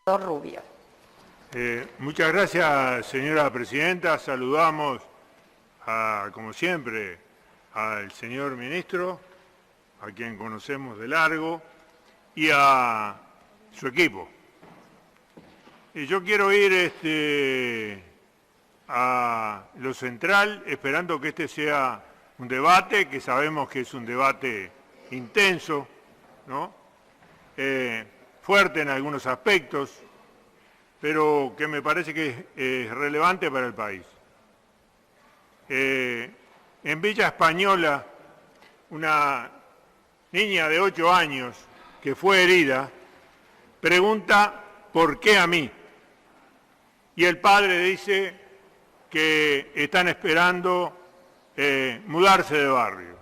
Rubio. Muchas gracias, señora presidenta. Saludamos, como siempre, al señor ministro, a quien conocemos de largo, y a su equipo. Yo quiero ir a lo central, esperando que este sea un debate, que sabemos que es un debate intenso, ¿no? Fuerte en algunos aspectos, pero que me parece que es relevante para el país. En Villa Española, una niña de 8 años que fue herida pregunta ¿por qué a mí? Y el padre dice que están esperando mudarse de barrio.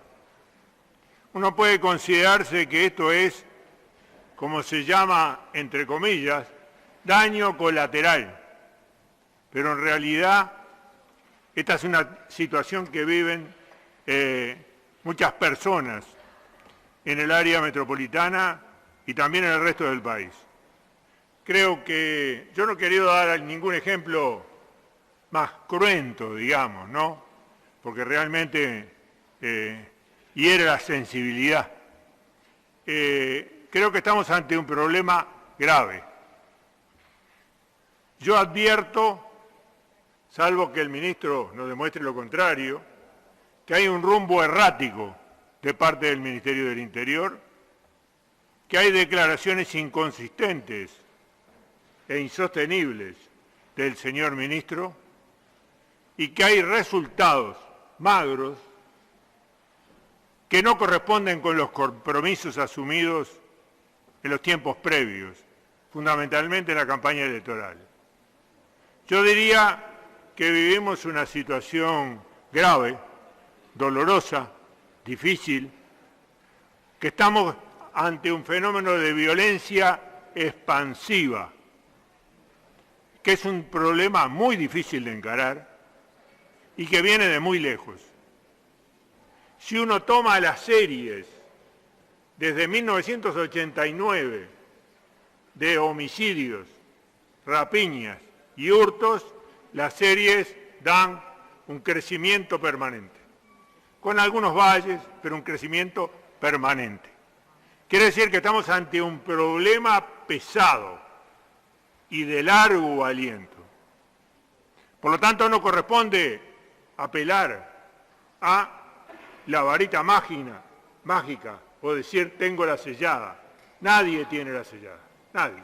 Uno puede considerarse que esto es, como se llama, entre comillas, daño colateral, pero en realidad esta es una situación que viven muchas personas en el área metropolitana y también en el resto del país. Creo que yo no he querido dar ningún ejemplo más cruento, digamos, ¿no? Porque realmente hiere la sensibilidad. Creo que estamos ante un problema grave. Yo advierto, salvo que el ministro nos demuestre lo contrario, que hay un rumbo errático de parte del Ministerio del Interior, que hay declaraciones inconsistentes e insostenibles del señor ministro y que hay resultados magros que no corresponden con los compromisos asumidos en los tiempos previos, fundamentalmente en la campaña electoral. Yo diría que vivimos una situación grave, dolorosa, difícil, que estamos ante un fenómeno de violencia expansiva, que es un problema muy difícil de encarar y que viene de muy lejos. Si uno toma las series desde 1989 de homicidios, rapiñas y hurtos, las series dan un crecimiento permanente, con algunos valles, pero un crecimiento permanente. Quiere decir que estamos ante un problema pesado y de largo aliento. Por lo tanto, no corresponde apelar a la varita mágica o decir tengo la sellada. Nadie tiene la sellada, nadie.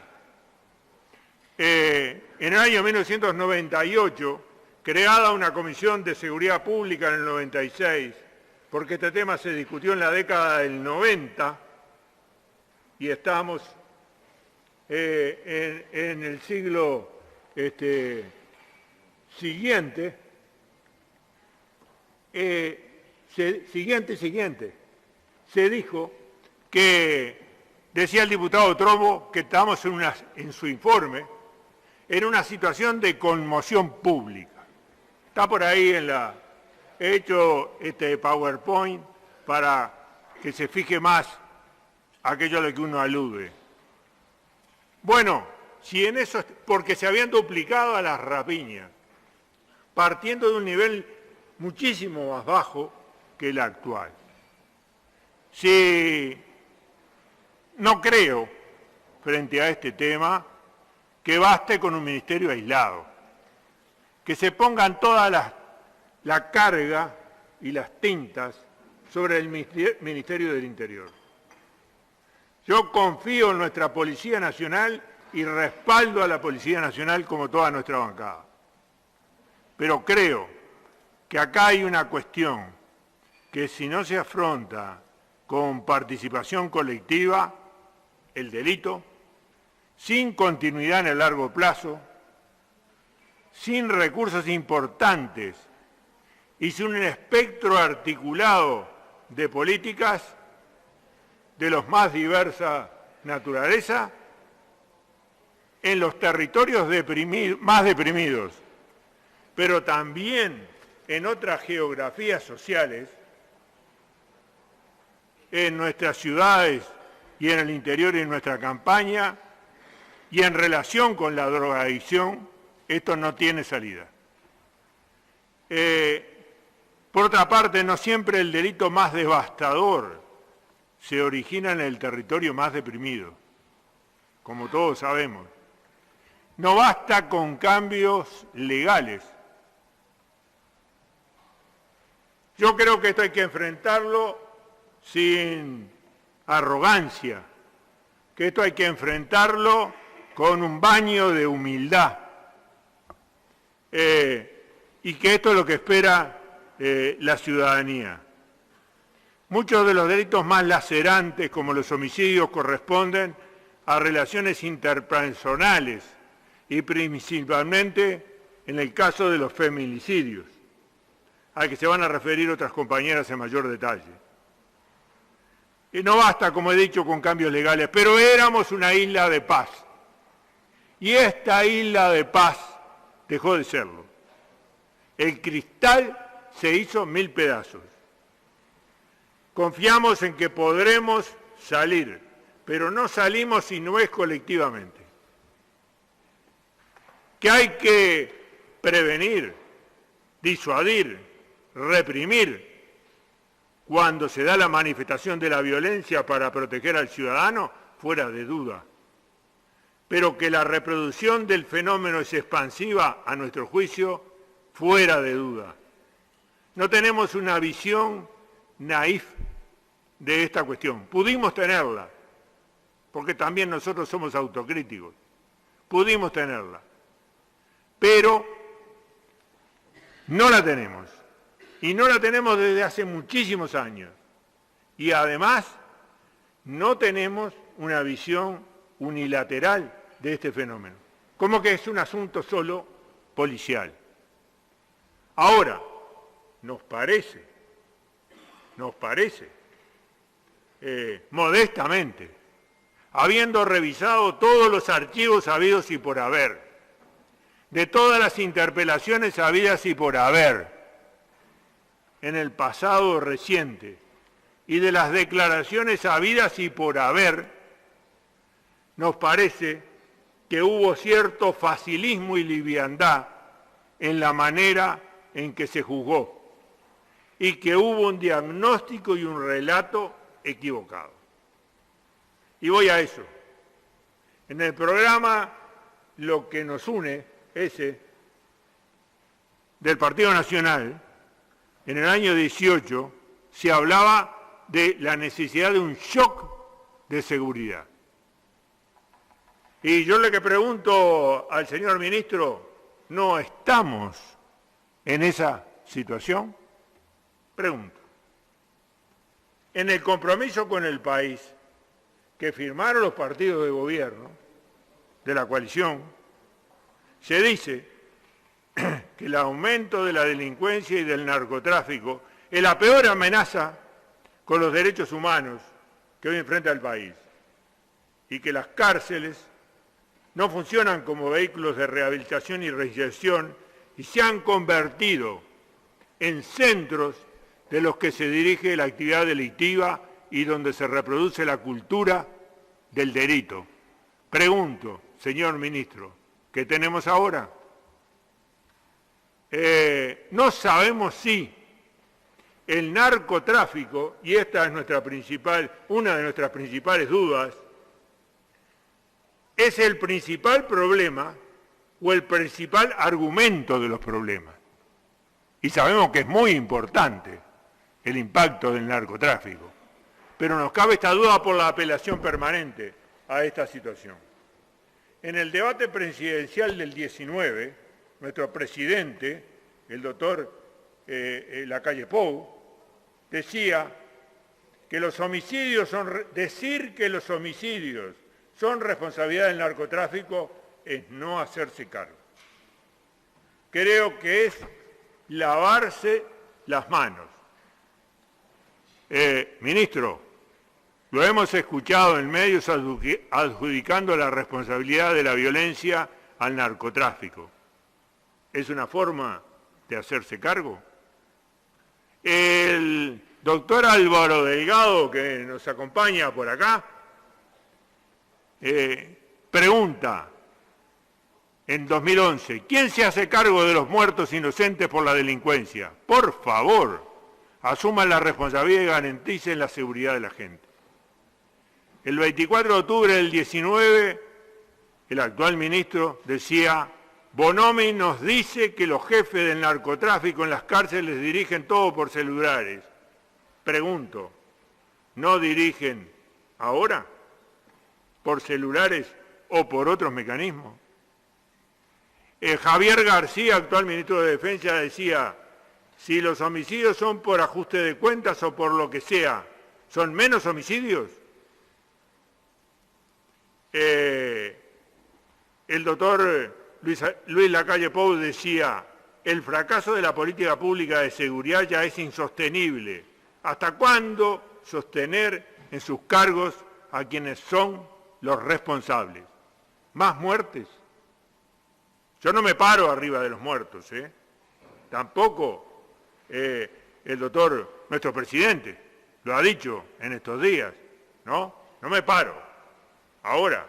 En el año 1998, creada una comisión de seguridad pública en el 96, porque este tema se discutió en la década del 90 y estamos en el siglo siguiente, se dijo que, decía el diputado Trovo, que estamos en su informe, en una situación de conmoción pública. Está por ahí he hecho este PowerPoint para que se fije más aquello a lo que uno alude. Bueno, si en eso, porque se habían duplicado a las rapiñas, partiendo de un nivel muchísimo más bajo que el actual. Si no creo, frente a este tema, que baste con un ministerio aislado, que se pongan toda la carga y las tintas sobre el Ministerio del Interior. Yo confío en nuestra Policía Nacional y respaldo a la Policía Nacional como toda nuestra bancada. Pero creo que acá hay una cuestión que si no se afronta con participación colectiva, el delito, sin continuidad en el largo plazo, sin recursos importantes y sin un espectro articulado de políticas de los más diversa naturaleza, en los territorios más deprimidos, pero también en otras geografías sociales, en nuestras ciudades y en el interior y en nuestra campaña, Y en relación con la drogadicción, esto no tiene salida. Por otra parte, no siempre el delito más devastador se origina en el territorio más deprimido, como todos sabemos. No basta con cambios legales. Yo creo que esto hay que enfrentarlo sin arrogancia, que esto hay que enfrentarlo con un baño de humildad, y que esto es lo que espera la ciudadanía. Muchos de los delitos más lacerantes, como los homicidios, corresponden a relaciones interpersonales y principalmente en el caso de los feminicidios, al que se van a referir otras compañeras en mayor detalle. Y no basta, como he dicho, con cambios legales, pero éramos una isla de paz. Y esta isla de paz dejó de serlo. El cristal se hizo 1000 pedazos. Confiamos en que podremos salir, pero no salimos si no es colectivamente. Que hay que prevenir, disuadir, reprimir cuando se da la manifestación de la violencia para proteger al ciudadano, fuera de duda. Pero que la reproducción del fenómeno es expansiva, a nuestro juicio, fuera de duda. No tenemos una visión naif de esta cuestión. Pudimos tenerla, porque también nosotros somos autocríticos. Pudimos tenerla, pero no la tenemos. Y no la tenemos desde hace muchísimos años. Y además, no tenemos una visión unilateral de este fenómeno, como que es un asunto solo policial. Ahora, nos parece, modestamente, habiendo revisado todos los archivos habidos y por haber, de todas las interpelaciones habidas y por haber, en el pasado reciente, y de las declaraciones habidas y por haber, nos parece que hubo cierto facilismo y liviandad en la manera en que se juzgó, y que hubo un diagnóstico y un relato equivocado. Y voy a eso. En el programa Lo que nos une, ese, del Partido Nacional, en el año 18, se hablaba de la necesidad de un shock de seguridad. Y yo le pregunto al señor ministro, ¿no estamos en esa situación? Pregunto. En el compromiso con el país que firmaron los partidos de gobierno de la coalición, se dice que el aumento de la delincuencia y del narcotráfico es la peor amenaza con los derechos humanos que hoy enfrenta el país, y que las cárceles no funcionan como vehículos de rehabilitación y reinserción y se han convertido en centros de los que se dirige la actividad delictiva y donde se reproduce la cultura del delito. Pregunto, señor ministro, ¿qué tenemos ahora? No sabemos si el narcotráfico, y esta es una de nuestras principales dudas, es el principal problema o el principal argumento de los problemas. Y sabemos que es muy importante el impacto del narcotráfico, pero nos cabe esta duda por la apelación permanente a esta situación. En el debate presidencial del 19, nuestro presidente, el doctor Lacalle Pou, decía que decir que los homicidios son responsabilidad del narcotráfico es no hacerse cargo. Creo que es lavarse las manos. Ministro, lo hemos escuchado en medios adjudicando la responsabilidad de la violencia al narcotráfico. ¿Es una forma de hacerse cargo? El doctor Álvaro Delgado, que nos acompaña por acá, Pregunta, en 2011, ¿quién se hace cargo de los muertos inocentes por la delincuencia? Por favor, asuman la responsabilidad y garanticen la seguridad de la gente. El 24 de octubre del 19, el actual ministro decía, Bonomi nos dice que los jefes del narcotráfico en las cárceles dirigen todo por celulares. Pregunto, ¿no dirigen ahora por celulares o por otros mecanismos? Javier García, actual ministro de Defensa, decía, si los homicidios son por ajuste de cuentas o por lo que sea, ¿son menos homicidios? El doctor Luis Lacalle Pou decía, el fracaso de la política pública de seguridad ya es insostenible. ¿Hasta cuándo sostener en sus cargos a quienes son los responsables? ¿Más muertes? Yo no me paro arriba de los muertos, Tampoco el doctor, nuestro presidente, lo ha dicho en estos días, ¿no? No me paro. Ahora,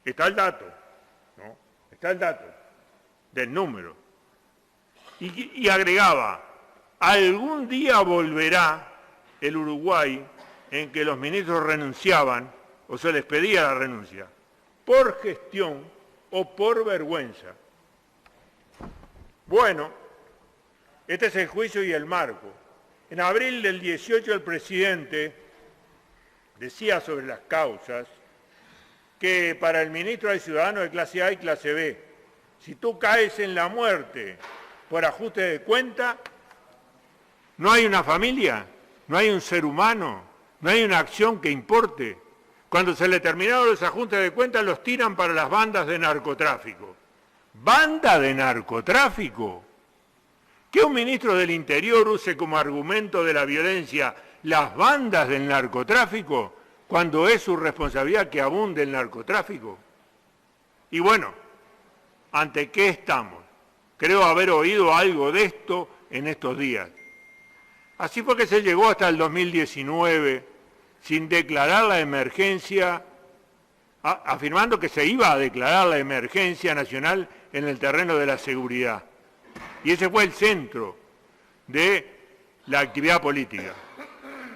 está el dato, ¿no? Está el dato del número. Y agregaba, algún día volverá el Uruguay en que los ministros renunciaban o se les pedía la renuncia, por gestión o por vergüenza. Bueno, este es el juicio y el marco. En abril del 18 el presidente decía sobre las causas que para el ministro hay ciudadanos de clase A y clase B. Si tú caes en la muerte por ajuste de cuenta, no hay una familia, no hay un ser humano, no hay una acción que importe. Cuando se le terminaron los ajustes de cuentas, los tiran para las bandas de narcotráfico. ¿Banda de narcotráfico? Que un ministro del Interior use como argumento de la violencia las bandas del narcotráfico cuando es su responsabilidad que abunde el narcotráfico. Y bueno, ¿ante qué estamos? Creo haber oído algo de esto en estos días. Así fue que se llegó hasta el 2019 sin declarar la emergencia, afirmando que se iba a declarar la emergencia nacional en el terreno de la seguridad. Y ese fue el centro de la actividad política.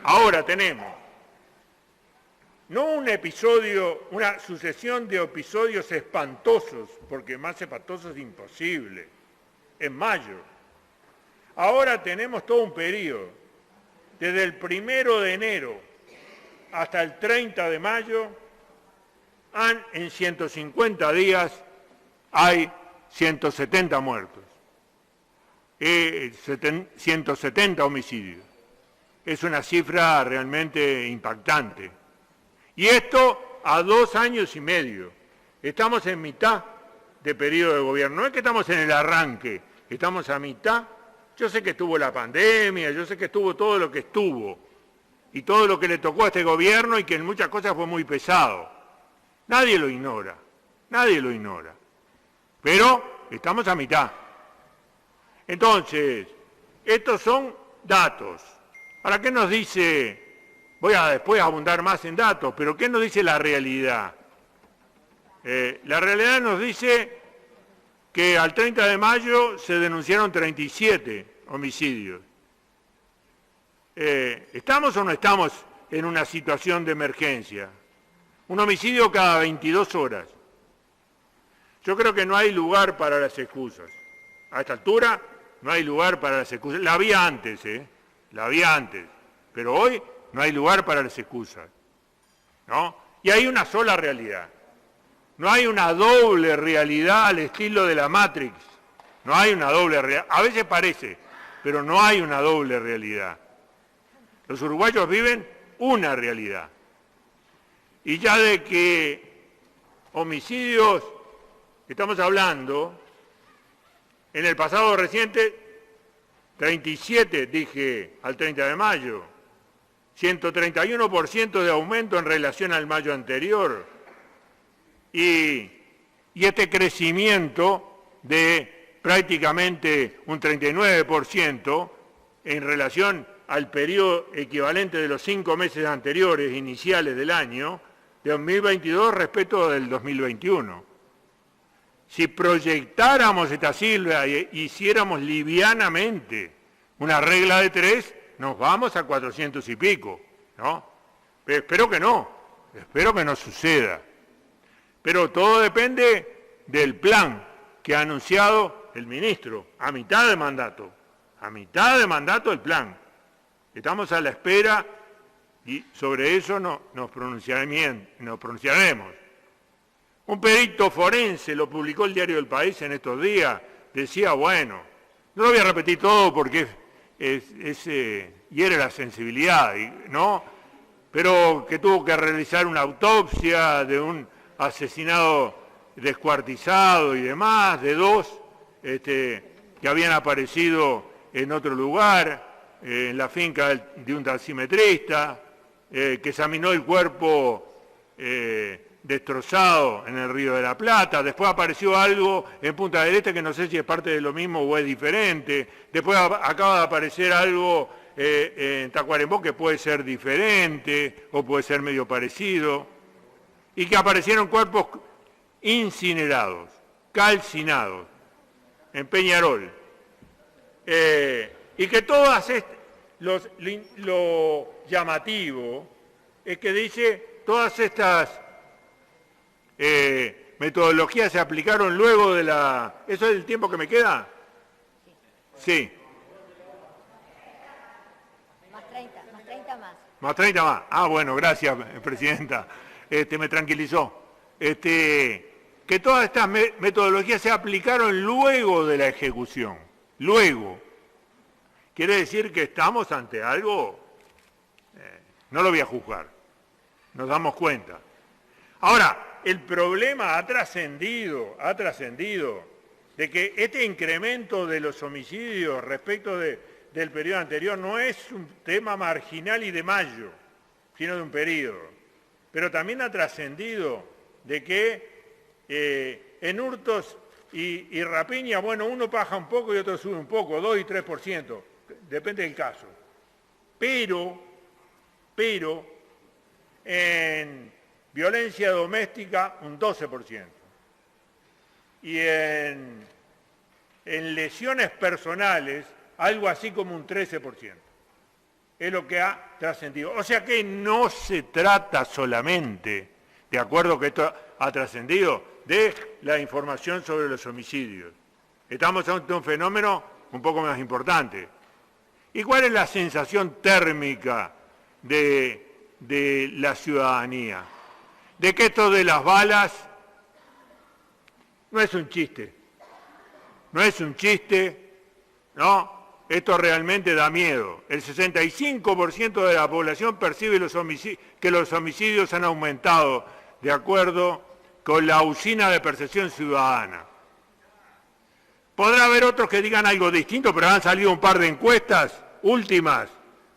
Ahora tenemos no un episodio, una sucesión de episodios espantosos, porque más espantoso es imposible, en mayo. Ahora tenemos todo un periodo, desde el 1 de enero hasta el 30 de mayo, en 150 días hay 170 muertos, 170 homicidios. Es una cifra realmente impactante. Y esto a 2 años y medio. Estamos en mitad de periodo de gobierno. No es que estamos en el arranque, estamos a mitad. Yo sé que estuvo la pandemia, yo sé que estuvo todo lo que estuvo, y todo lo que le tocó a este gobierno y que en muchas cosas fue muy pesado. Nadie lo ignora, nadie lo ignora. Pero estamos a mitad. Entonces, estos son datos. ¿Para qué nos dice? Voy a después abundar más en datos, pero ¿qué nos dice la realidad? La realidad nos dice que al 30 de mayo se denunciaron 37 homicidios. ¿Estamos o no estamos en una situación de emergencia? Un homicidio cada 22 horas. Yo creo que no hay lugar para las excusas. A esta altura no hay lugar para las excusas. La había antes, la había antes. Pero hoy no hay lugar para las excusas, ¿no? Y hay una sola realidad. No hay una doble realidad al estilo de la Matrix. No hay una doble realidad. A veces parece, pero no hay una doble realidad. Los uruguayos viven una realidad. Y ya de que homicidios, estamos hablando, en el pasado reciente, 37, dije, al 30 de mayo, 131% de aumento en relación al mayo anterior. Y este crecimiento de prácticamente un 39% en relación al periodo equivalente de los 5 meses anteriores, iniciales del año, de 2022 respecto del 2021. Si proyectáramos esta cifra e hiciéramos livianamente una regla de 3, nos vamos a 400 y pico, ¿no? Pero espero que no suceda. Pero todo depende del plan que ha anunciado el ministro, a mitad de mandato el plan. Estamos a la espera y sobre eso nos pronunciaremos. Un perito forense, lo publicó el diario del País en estos días, decía, bueno, no lo voy a repetir todo porque hiere la sensibilidad, ¿no? Pero que tuvo que realizar una autopsia de un asesinado descuartizado y demás, de dos que habían aparecido en otro lugar, en la finca de un taximetrista, que examinó el cuerpo destrozado en el Río de la Plata. Después apareció algo en Punta del Este que no sé si es parte de lo mismo o es diferente. Después acaba de aparecer algo en Tacuarembó que puede ser diferente o puede ser medio parecido. Y que aparecieron cuerpos incinerados, calcinados, en Peñarol. Y que todas lo llamativo es que dice todas estas metodologías se aplicaron luego de la... ¿Eso es el tiempo que me queda? Sí. Más 30 más. Más 30 más. Ah, bueno, gracias, Presidenta. Me tranquilizó. Que todas estas metodologías se aplicaron luego de la ejecución. Luego. Quiere decir que estamos ante algo, no lo voy a juzgar, nos damos cuenta. Ahora, el problema ha trascendido de que este incremento de los homicidios respecto del periodo anterior no es un tema marginal y de mayo, sino de un periodo. Pero también ha trascendido de que en hurtos y rapiña, bueno, uno baja un poco y otro sube un poco, 2 y 3%. Depende del caso. Pero en violencia doméstica un 12%. Y en lesiones personales algo así como un 13%. Es lo que ha trascendido. O sea que no se trata solamente, de acuerdo que esto ha trascendido, de la información sobre los homicidios. Estamos ante un fenómeno un poco más importante. ¿Y cuál es la sensación térmica de la ciudadanía? De que esto de las balas no es un chiste. No es un chiste, ¿no? Esto realmente da miedo. El 65% de la población percibe que los homicidios han aumentado de acuerdo con la Usina de Percepción Ciudadana. Podrá haber otros que digan algo distinto, pero han salido un par de encuestas últimas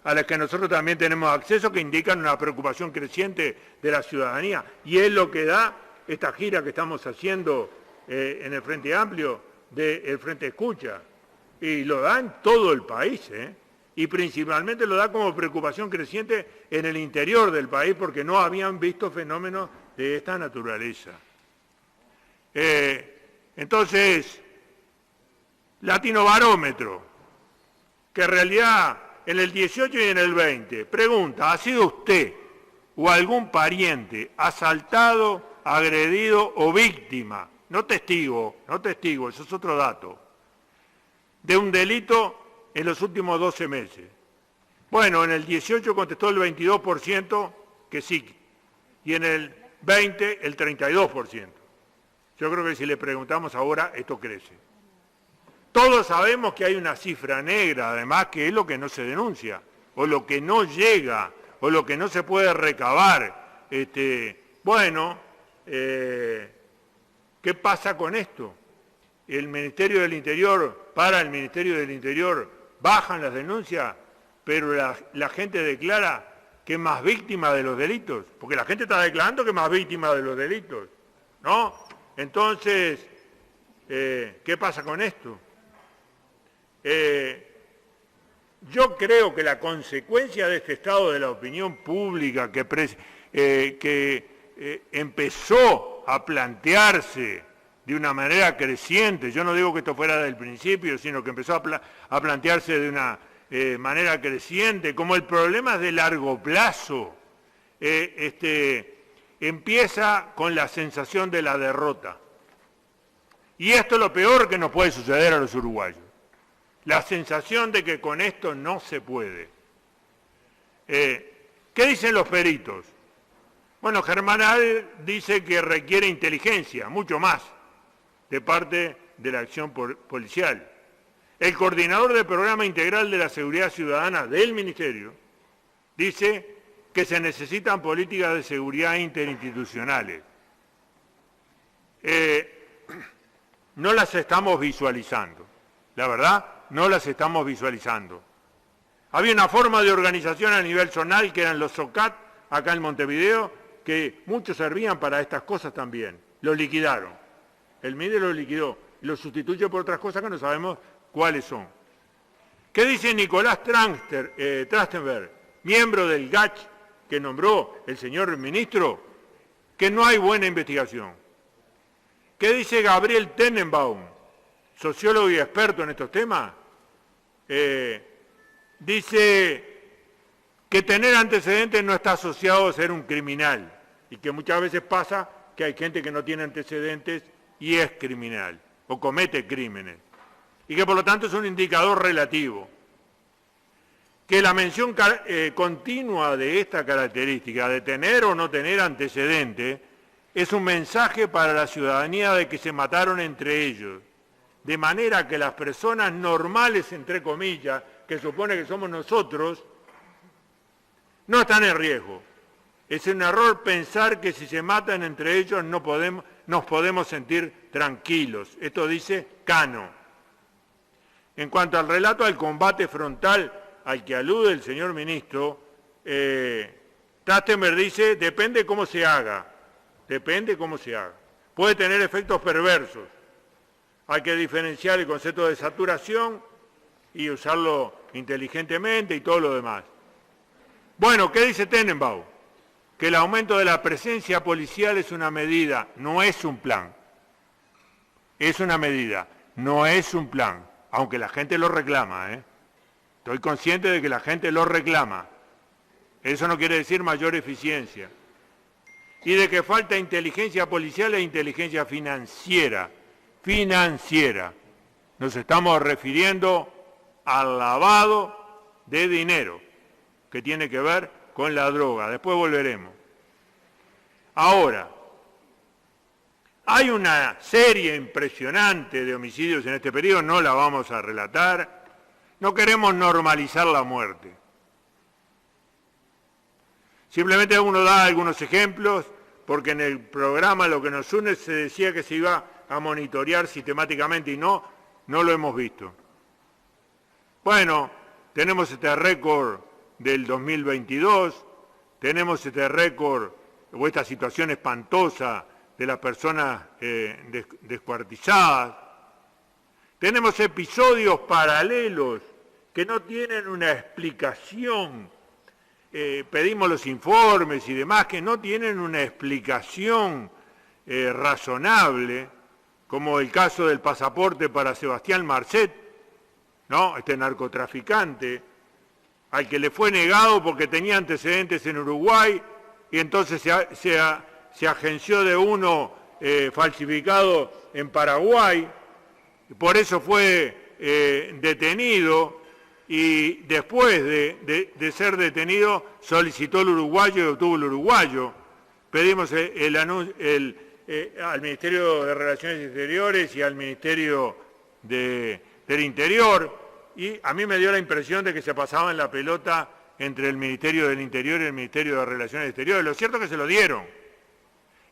a las que nosotros también tenemos acceso que indican una preocupación creciente de la ciudadanía. Y es lo que da esta gira que estamos haciendo en el Frente Amplio, del Frente Escucha. Y lo da en todo el país, y principalmente lo da como preocupación creciente en el interior del país porque no habían visto fenómenos de esta naturaleza. Entonces, Latinobarómetro, que en realidad en el 18 y en el 20 pregunta, ¿ha sido usted o algún pariente asaltado, agredido o víctima, no testigo, eso es otro dato, de un delito en los últimos 12 meses? Bueno, en el 18 contestó el 22% que sí, y en el 20 el 32%. Yo creo que si le preguntamos ahora, esto crece. Todos sabemos que hay una cifra negra, además, que es lo que no se denuncia, o lo que no llega, o lo que no se puede recabar. Bueno, ¿qué pasa con esto? El Ministerio del Interior, para el Ministerio del Interior, bajan las denuncias, pero la gente declara que es más víctima de los delitos, porque la gente está declarando que es más víctima de los delitos, ¿no? Entonces, ¿qué pasa con esto? Yo creo que la consecuencia de este estado de la opinión pública que empezó a plantearse de una manera creciente, yo no digo que esto fuera del principio, sino que empezó a plantearse de una manera creciente, como el problema de largo plazo, empieza con la sensación de la derrota. Y esto es lo peor que nos puede suceder a los uruguayos. La sensación de que con esto no se puede. ¿Qué dicen los peritos? Bueno, Germanal dice que requiere inteligencia, mucho más, de parte de la acción policial. El coordinador del Programa Integral de la Seguridad Ciudadana del Ministerio dice que se necesitan políticas de seguridad interinstitucionales. No las estamos visualizando, la verdad, no las estamos visualizando. Había una forma de organización a nivel zonal que eran los SOCAT, acá en Montevideo, que muchos servían para estas cosas también. Los liquidaron. El MIDE los liquidó y los sustituye por otras cosas que no sabemos cuáles son. ¿Qué dice Nicolás Trachtenberg, miembro del GACH que nombró el señor ministro? Que no hay buena investigación. ¿Qué dice Gabriel Tenenbaum, sociólogo y experto en estos temas? Dice que tener antecedentes no está asociado a ser un criminal y que muchas veces pasa que hay gente que no tiene antecedentes y es criminal o comete crímenes y que por lo tanto es un indicador relativo. Que la mención continua de esta característica, de tener o no tener antecedentes, es un mensaje para la ciudadanía de que se mataron entre ellos, de manera que las personas normales, entre comillas, que supone que somos nosotros, no están en riesgo. Es un error pensar que si se matan entre ellos nos podemos sentir tranquilos. Esto dice Cano. En cuanto al relato del combate frontal al que alude el señor ministro, Trachtenberg dice, depende cómo se haga. Depende cómo se haga. Puede tener efectos perversos. Hay que diferenciar el concepto de saturación y usarlo inteligentemente y todo lo demás. Bueno, ¿qué dice Tenenbaum? Que el aumento de la presencia policial es una medida, no es un plan. Es una medida, no es un plan, aunque la gente lo reclama. Estoy consciente de que la gente lo reclama. Eso no quiere decir mayor eficiencia. Y de que falta inteligencia policial e inteligencia financiera. Financiera. Nos estamos refiriendo al lavado de dinero, que tiene que ver con la droga. Después volveremos. Ahora, hay una serie impresionante de homicidios en este periodo, no la vamos a relatar. No queremos normalizar la muerte. Simplemente uno da algunos ejemplos, porque en el programa Lo que nos une se decía que se iba a monitorear sistemáticamente y no lo hemos visto. Bueno, tenemos este récord del 2022, tenemos este récord o esta situación espantosa de las personas descuartizadas. Tenemos episodios paralelos que no tienen una explicación. Pedimos los informes y demás que no tienen una explicación razonable, como el caso del pasaporte para Sebastián Marcet, ¿no? Este narcotraficante, al que le fue negado porque tenía antecedentes en Uruguay y entonces se agenció de uno falsificado en Paraguay, y por eso fue detenido y después de ser detenido solicitó el uruguayo y obtuvo el uruguayo. Pedimos al Ministerio de Relaciones Exteriores y al Ministerio del Interior, y a mí me dio la impresión de que se pasaban la pelota entre el Ministerio del Interior y el Ministerio de Relaciones Exteriores. Lo cierto es que se lo dieron.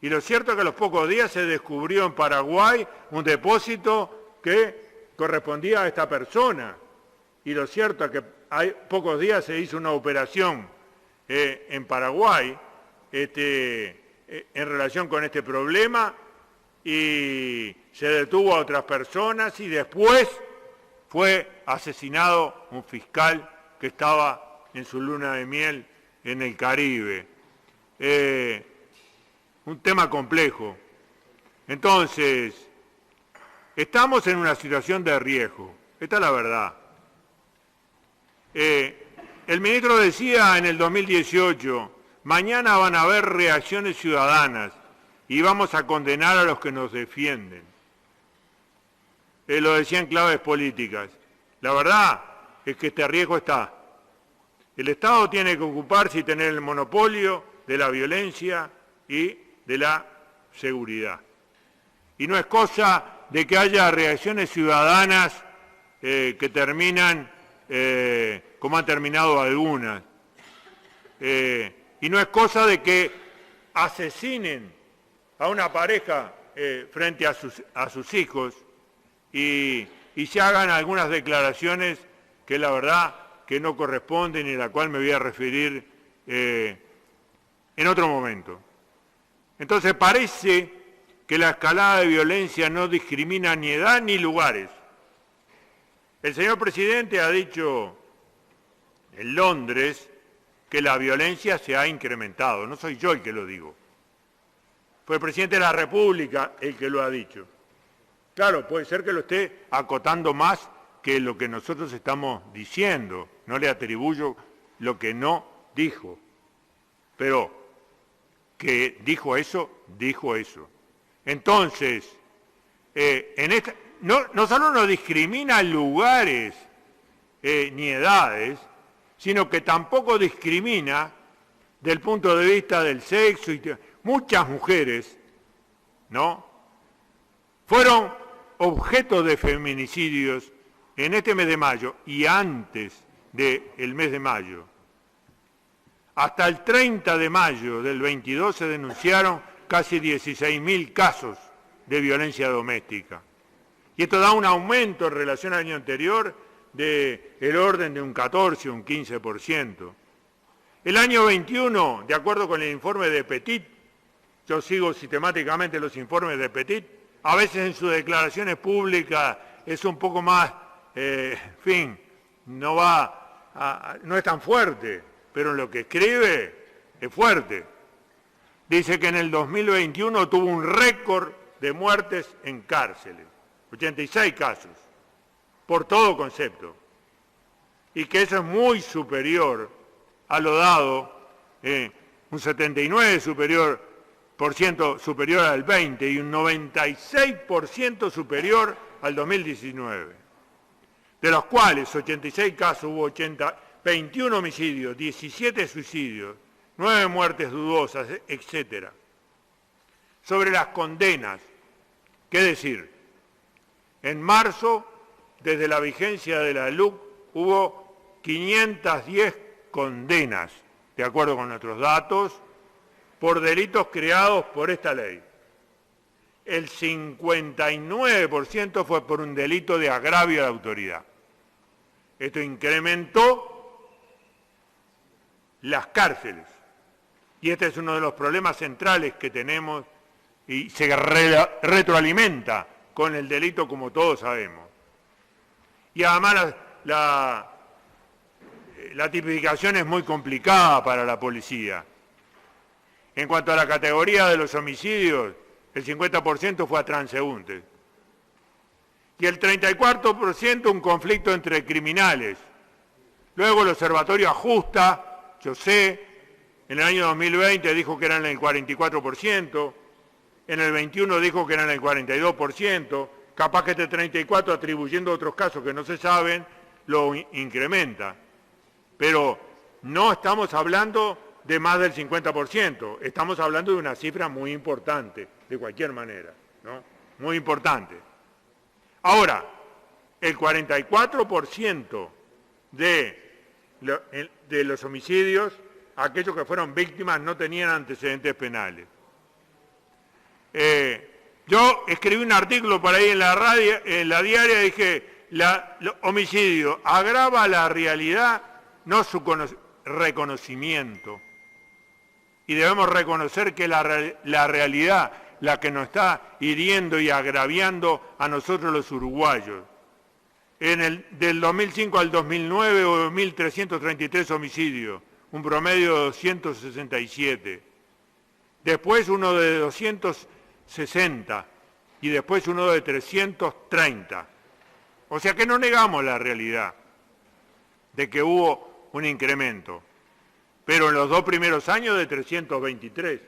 Y lo cierto es que a los pocos días se descubrió en Paraguay un depósito que correspondía a esta persona. Y lo cierto es que a pocos días se hizo una operación en Paraguay en relación con este problema y se detuvo a otras personas y después fue asesinado un fiscal que estaba en su luna de miel en el Caribe. un tema complejo. Entonces, estamos en una situación de riesgo, esta es la verdad. El ministro decía en el 2018, mañana van a haber reacciones ciudadanas y vamos a condenar a los que nos defienden. Lo decía en claves políticas. La verdad es que este riesgo está. El Estado tiene que ocuparse y tener el monopolio de la violencia y de la seguridad. Y no es cosa de que haya reacciones ciudadanas que terminan como han terminado algunas. Y no es cosa de que asesinen a una pareja frente a sus hijos y se hagan algunas declaraciones que la verdad que no corresponden y a la cual me voy a referir en otro momento. Entonces parece que la escalada de violencia no discrimina ni edad ni lugares. El señor presidente ha dicho en Londres que la violencia se ha incrementado. No soy yo el que lo digo. Fue el presidente de la República el que lo ha dicho. Claro, puede ser que lo esté acotando más que lo que nosotros estamos diciendo. No le atribuyo lo que no dijo. Pero que dijo eso, dijo eso. Entonces, no solo no discrimina lugares ni edades, sino que tampoco discrimina del punto de vista del sexo. Muchas mujeres, ¿no?, fueron objeto de feminicidios en este mes de mayo y antes del mes de mayo. Hasta el 30 de mayo del 22 se denunciaron casi 16.000 casos de violencia doméstica. Y esto da un aumento en relación al año anterior del orden de un 14 o un 15%. El año 21, de acuerdo con el informe de Petit, yo sigo sistemáticamente los informes de Petit, a veces en sus declaraciones públicas es un poco más, no es tan fuerte, pero en lo que escribe es fuerte. Dice que en el 2021 tuvo un récord de muertes en cárceles, 86 casos, por todo concepto, y que eso es muy superior a lo dado, un 79% superior al 20 y un 96% superior al 2019, de los cuales 86 casos hubo 21 homicidios, 17 suicidios, 9 muertes dudosas, etc. Sobre las condenas, ¿qué decir? En marzo, desde la vigencia de la LUC, hubo 510 condenas, de acuerdo con nuestros datos, por delitos creados por esta ley. El 59% fue por un delito de agravio a la autoridad. Esto incrementó las cárceles. Y este es uno de los problemas centrales que tenemos y se retroalimenta con el delito, como todos sabemos. Y además la tipificación es muy complicada para la policía. En cuanto a la categoría de los homicidios, el 50% fue a transeúntes. Y el 34% un conflicto entre criminales. Luego el observatorio ajusta, yo sé, en el año 2020 dijo que eran el 44%, en el 21 dijo que eran el 42%, capaz que este 34, atribuyendo otros casos que no se saben, lo incrementa. Pero no estamos hablando de más del 50%, estamos hablando de una cifra muy importante, de cualquier manera, ¿no? Muy importante. Ahora, el 44% de los homicidios, aquellos que fueron víctimas no tenían antecedentes penales. Yo escribí un artículo por ahí en la radio, en la diaria, dije, el homicidio agrava la realidad, no su reconocimiento. Y debemos reconocer que la realidad, la que nos está hiriendo y agraviando a nosotros los uruguayos. Del 2005 al 2009 hubo 1.333 homicidios, un promedio de 267. después uno de 260 y después uno de 330. O sea que no negamos la realidad de que hubo un incremento, pero en los 2 primeros años de 323,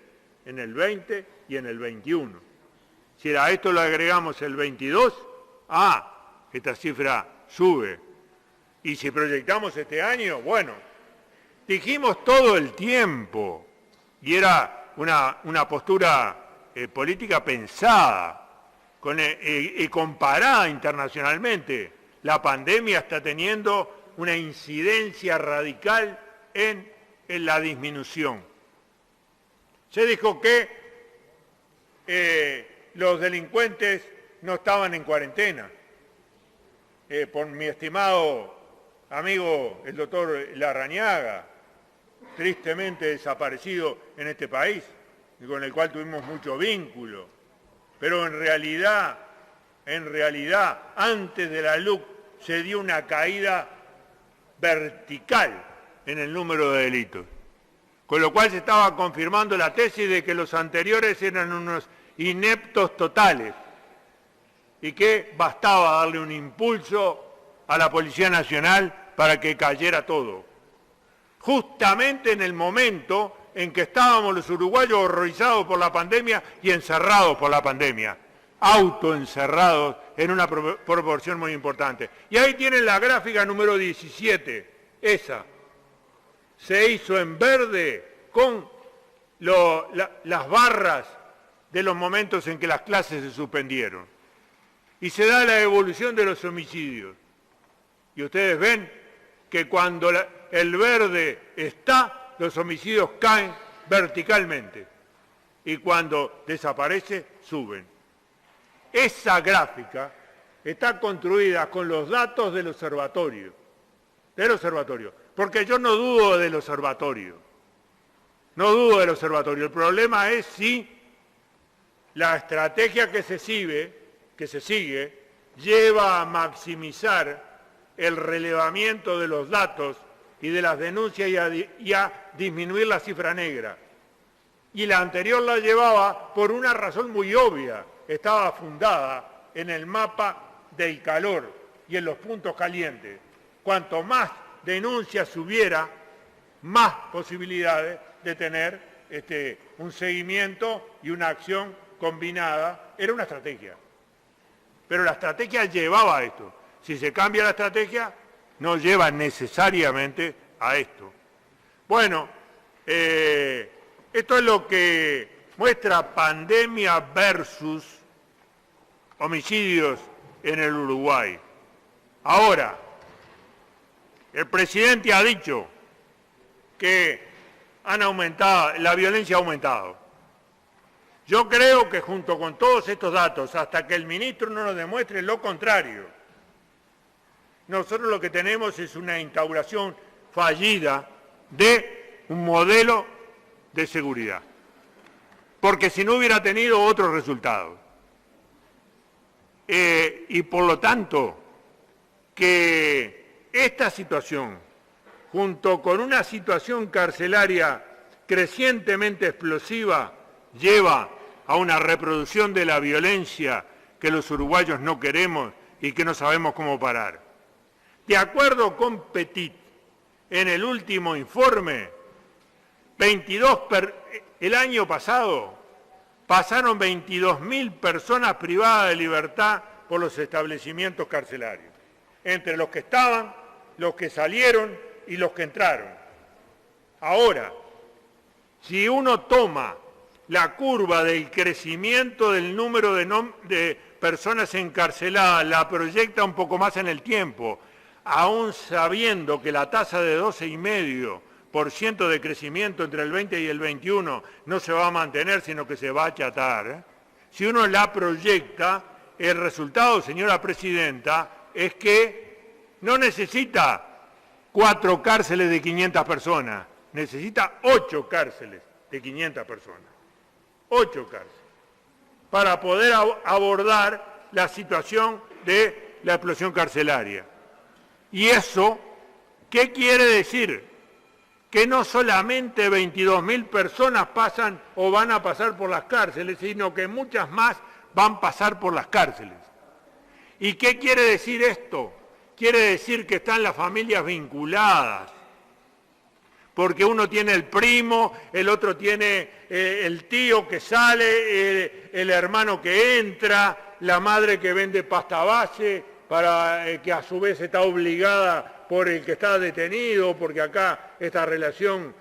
en el 20 y en el 21. Si a esto le agregamos el 22, esta cifra sube. Y si proyectamos este año, bueno, dijimos todo el tiempo, y era una postura política pensada y comparada internacionalmente. La pandemia está teniendo una incidencia radical en la disminución. Se dijo que los delincuentes no estaban en cuarentena. Por mi estimado amigo el doctor Larrañaga, tristemente desaparecido en este país, y con el cual tuvimos mucho vínculo. Pero en realidad, antes de la LUC se dio una caída vertical en el número de delitos, con lo cual se estaba confirmando la tesis de que los anteriores eran unos ineptos totales y que bastaba darle un impulso a la Policía Nacional para que cayera todo. Justamente en el momento en que estábamos los uruguayos horrorizados por la pandemia y encerrados por la pandemia, autoencerrados en una proporción muy importante. Y ahí tienen la gráfica número 17, esa. Se hizo en verde con las barras de los momentos en que las clases se suspendieron. Y se da la evolución de los homicidios. Y ustedes ven que cuando el verde está, los homicidios caen verticalmente. Y cuando desaparece, suben. Esa gráfica está construida con los datos del observatorio. Porque yo no dudo del observatorio. El problema es si la estrategia que se sigue lleva a maximizar el relevamiento de los datos y de las denuncias y a disminuir la cifra negra. Y la anterior la llevaba por una razón muy obvia. Estaba fundada en el mapa del calor y en los puntos calientes. Cuanto más denuncias hubiera, más posibilidades de tener un seguimiento y una acción combinada. Era una estrategia. Pero la estrategia llevaba a esto. Si se cambia la estrategia, no lleva necesariamente a esto. Bueno, esto es lo que muestra pandemia versus homicidios en el Uruguay. Ahora, el presidente ha dicho que la violencia ha aumentado. Yo creo que junto con todos estos datos, hasta que el ministro no nos demuestre lo contrario, nosotros lo que tenemos es una instauración fallida de un modelo de seguridad. Porque si no hubiera tenido otros resultados. Y por lo tanto, que esta situación, junto con una situación carcelaria crecientemente explosiva, lleva a una reproducción de la violencia que los uruguayos no queremos y que no sabemos cómo parar. De acuerdo con Petit, en el último informe, el año pasado pasaron 22.000 personas privadas de libertad por los establecimientos carcelarios, entre los que estaban, los que salieron y los que entraron. Ahora, si uno toma la curva del crecimiento del número de personas encarceladas, la proyecta un poco más en el tiempo, aún sabiendo que la tasa de 12,5% de crecimiento entre el 20 y el 21 no se va a mantener, sino que se va a achatar. Si uno la proyecta, el resultado, señora Presidenta, es que no necesita 4 cárceles de 500 personas, necesita 8 cárceles de 500 personas. 8 cárceles. Para poder abordar la situación de la explosión carcelaria. ¿Y eso qué quiere decir? que no solamente 22.000 personas pasan o van a pasar por las cárceles, sino que muchas más van a pasar por las cárceles. ¿Y qué quiere decir esto? Quiere decir que están las familias vinculadas, porque uno tiene el primo, el otro tiene el tío que sale, el hermano que entra, la madre que vende pasta base, que a su vez está obligada por el que está detenido, porque acá esta relación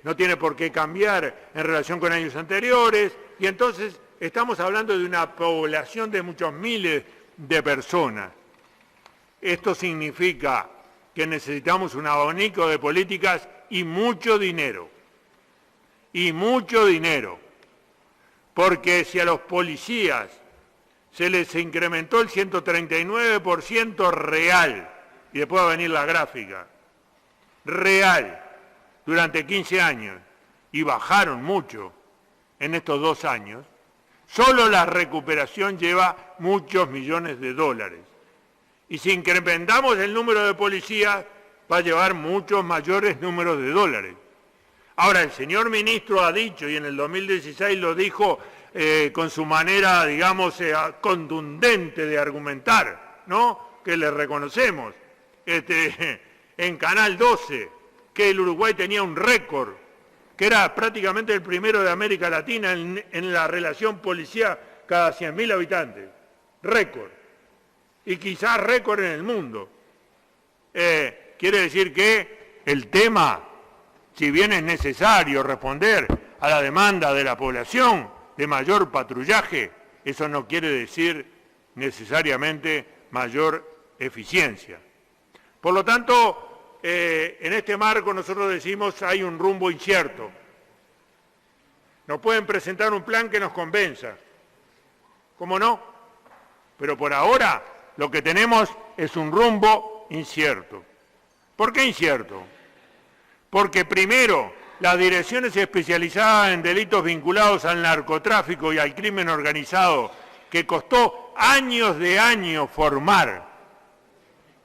no tiene por qué cambiar en relación con años anteriores, y entonces estamos hablando de una población de muchos miles de personas. Esto significa que necesitamos un abanico de políticas y mucho dinero. Y mucho dinero. Porque si a los policías se les incrementó el 139% real, y después va a venir la gráfica, real, durante 15 años, y bajaron mucho en estos 2 años, solo la recuperación lleva muchos millones de dólares. Y si incrementamos el número de policías, va a llevar muchos mayores números de dólares. Ahora, el señor ministro ha dicho, y en el 2016 lo dijo con su manera, digamos, contundente de argumentar, ¿no?, que le reconocemos, en Canal 12, que el Uruguay tenía un récord, que era prácticamente el primero de América Latina en la relación policía cada 100.000 habitantes. Récord. Y quizás récord en el mundo. Quiere decir que el tema, si bien es necesario responder a la demanda de la población de mayor patrullaje, eso no quiere decir necesariamente mayor eficiencia. Por lo tanto, en este marco nosotros decimos hay un rumbo incierto. Nos pueden presentar un plan que nos convenza, ¿cómo no? Pero por ahora lo que tenemos es un rumbo incierto. ¿Por qué incierto? Porque primero, las direcciones especializadas en delitos vinculados al narcotráfico y al crimen organizado, que costó años de años formar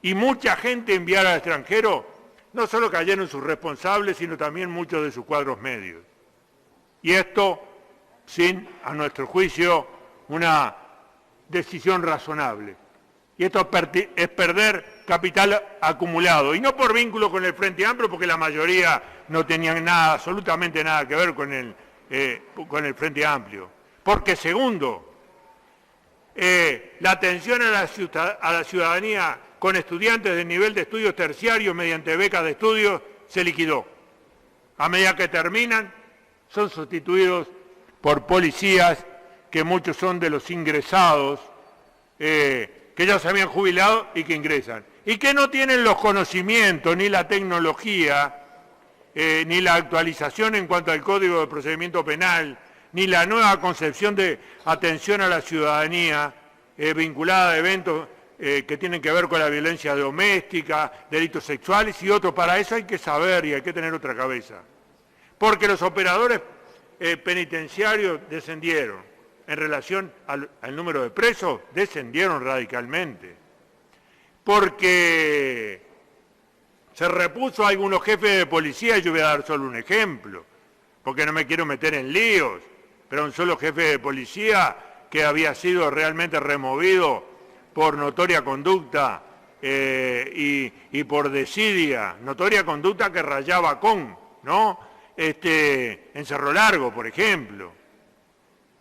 y mucha gente enviar al extranjero, no solo cayeron sus responsables, sino también muchos de sus cuadros medios. Y esto sin, a nuestro juicio, una decisión razonable. Y esto es perder capital acumulado, y no por vínculo con el Frente Amplio, porque la mayoría no tenían nada, absolutamente nada que ver con el Frente Amplio. Porque segundo, la atención a la ciudadanía con estudiantes de nivel de estudios terciarios mediante becas de estudios se liquidó. A medida que terminan, son sustituidos por policías, que muchos son de los ingresados, que ya se habían jubilado y que ingresan. Y que no tienen los conocimientos, ni la tecnología, ni la actualización en cuanto al Código de Procedimiento Penal, ni la nueva concepción de atención a la ciudadanía vinculada a eventos que tienen que ver con la violencia doméstica, delitos sexuales y otros. Para eso hay que saber y hay que tener otra cabeza. Porque los operadores penitenciarios descendieron. En relación al número de presos, descendieron radicalmente. Porque se repuso a algunos jefes de policía, y yo voy a dar solo un ejemplo, porque no me quiero meter en líos, pero un solo jefe de policía que había sido realmente removido por notoria conducta y por desidia, notoria conducta que rayaba con, ¿no?, en Cerro Largo, por ejemplo.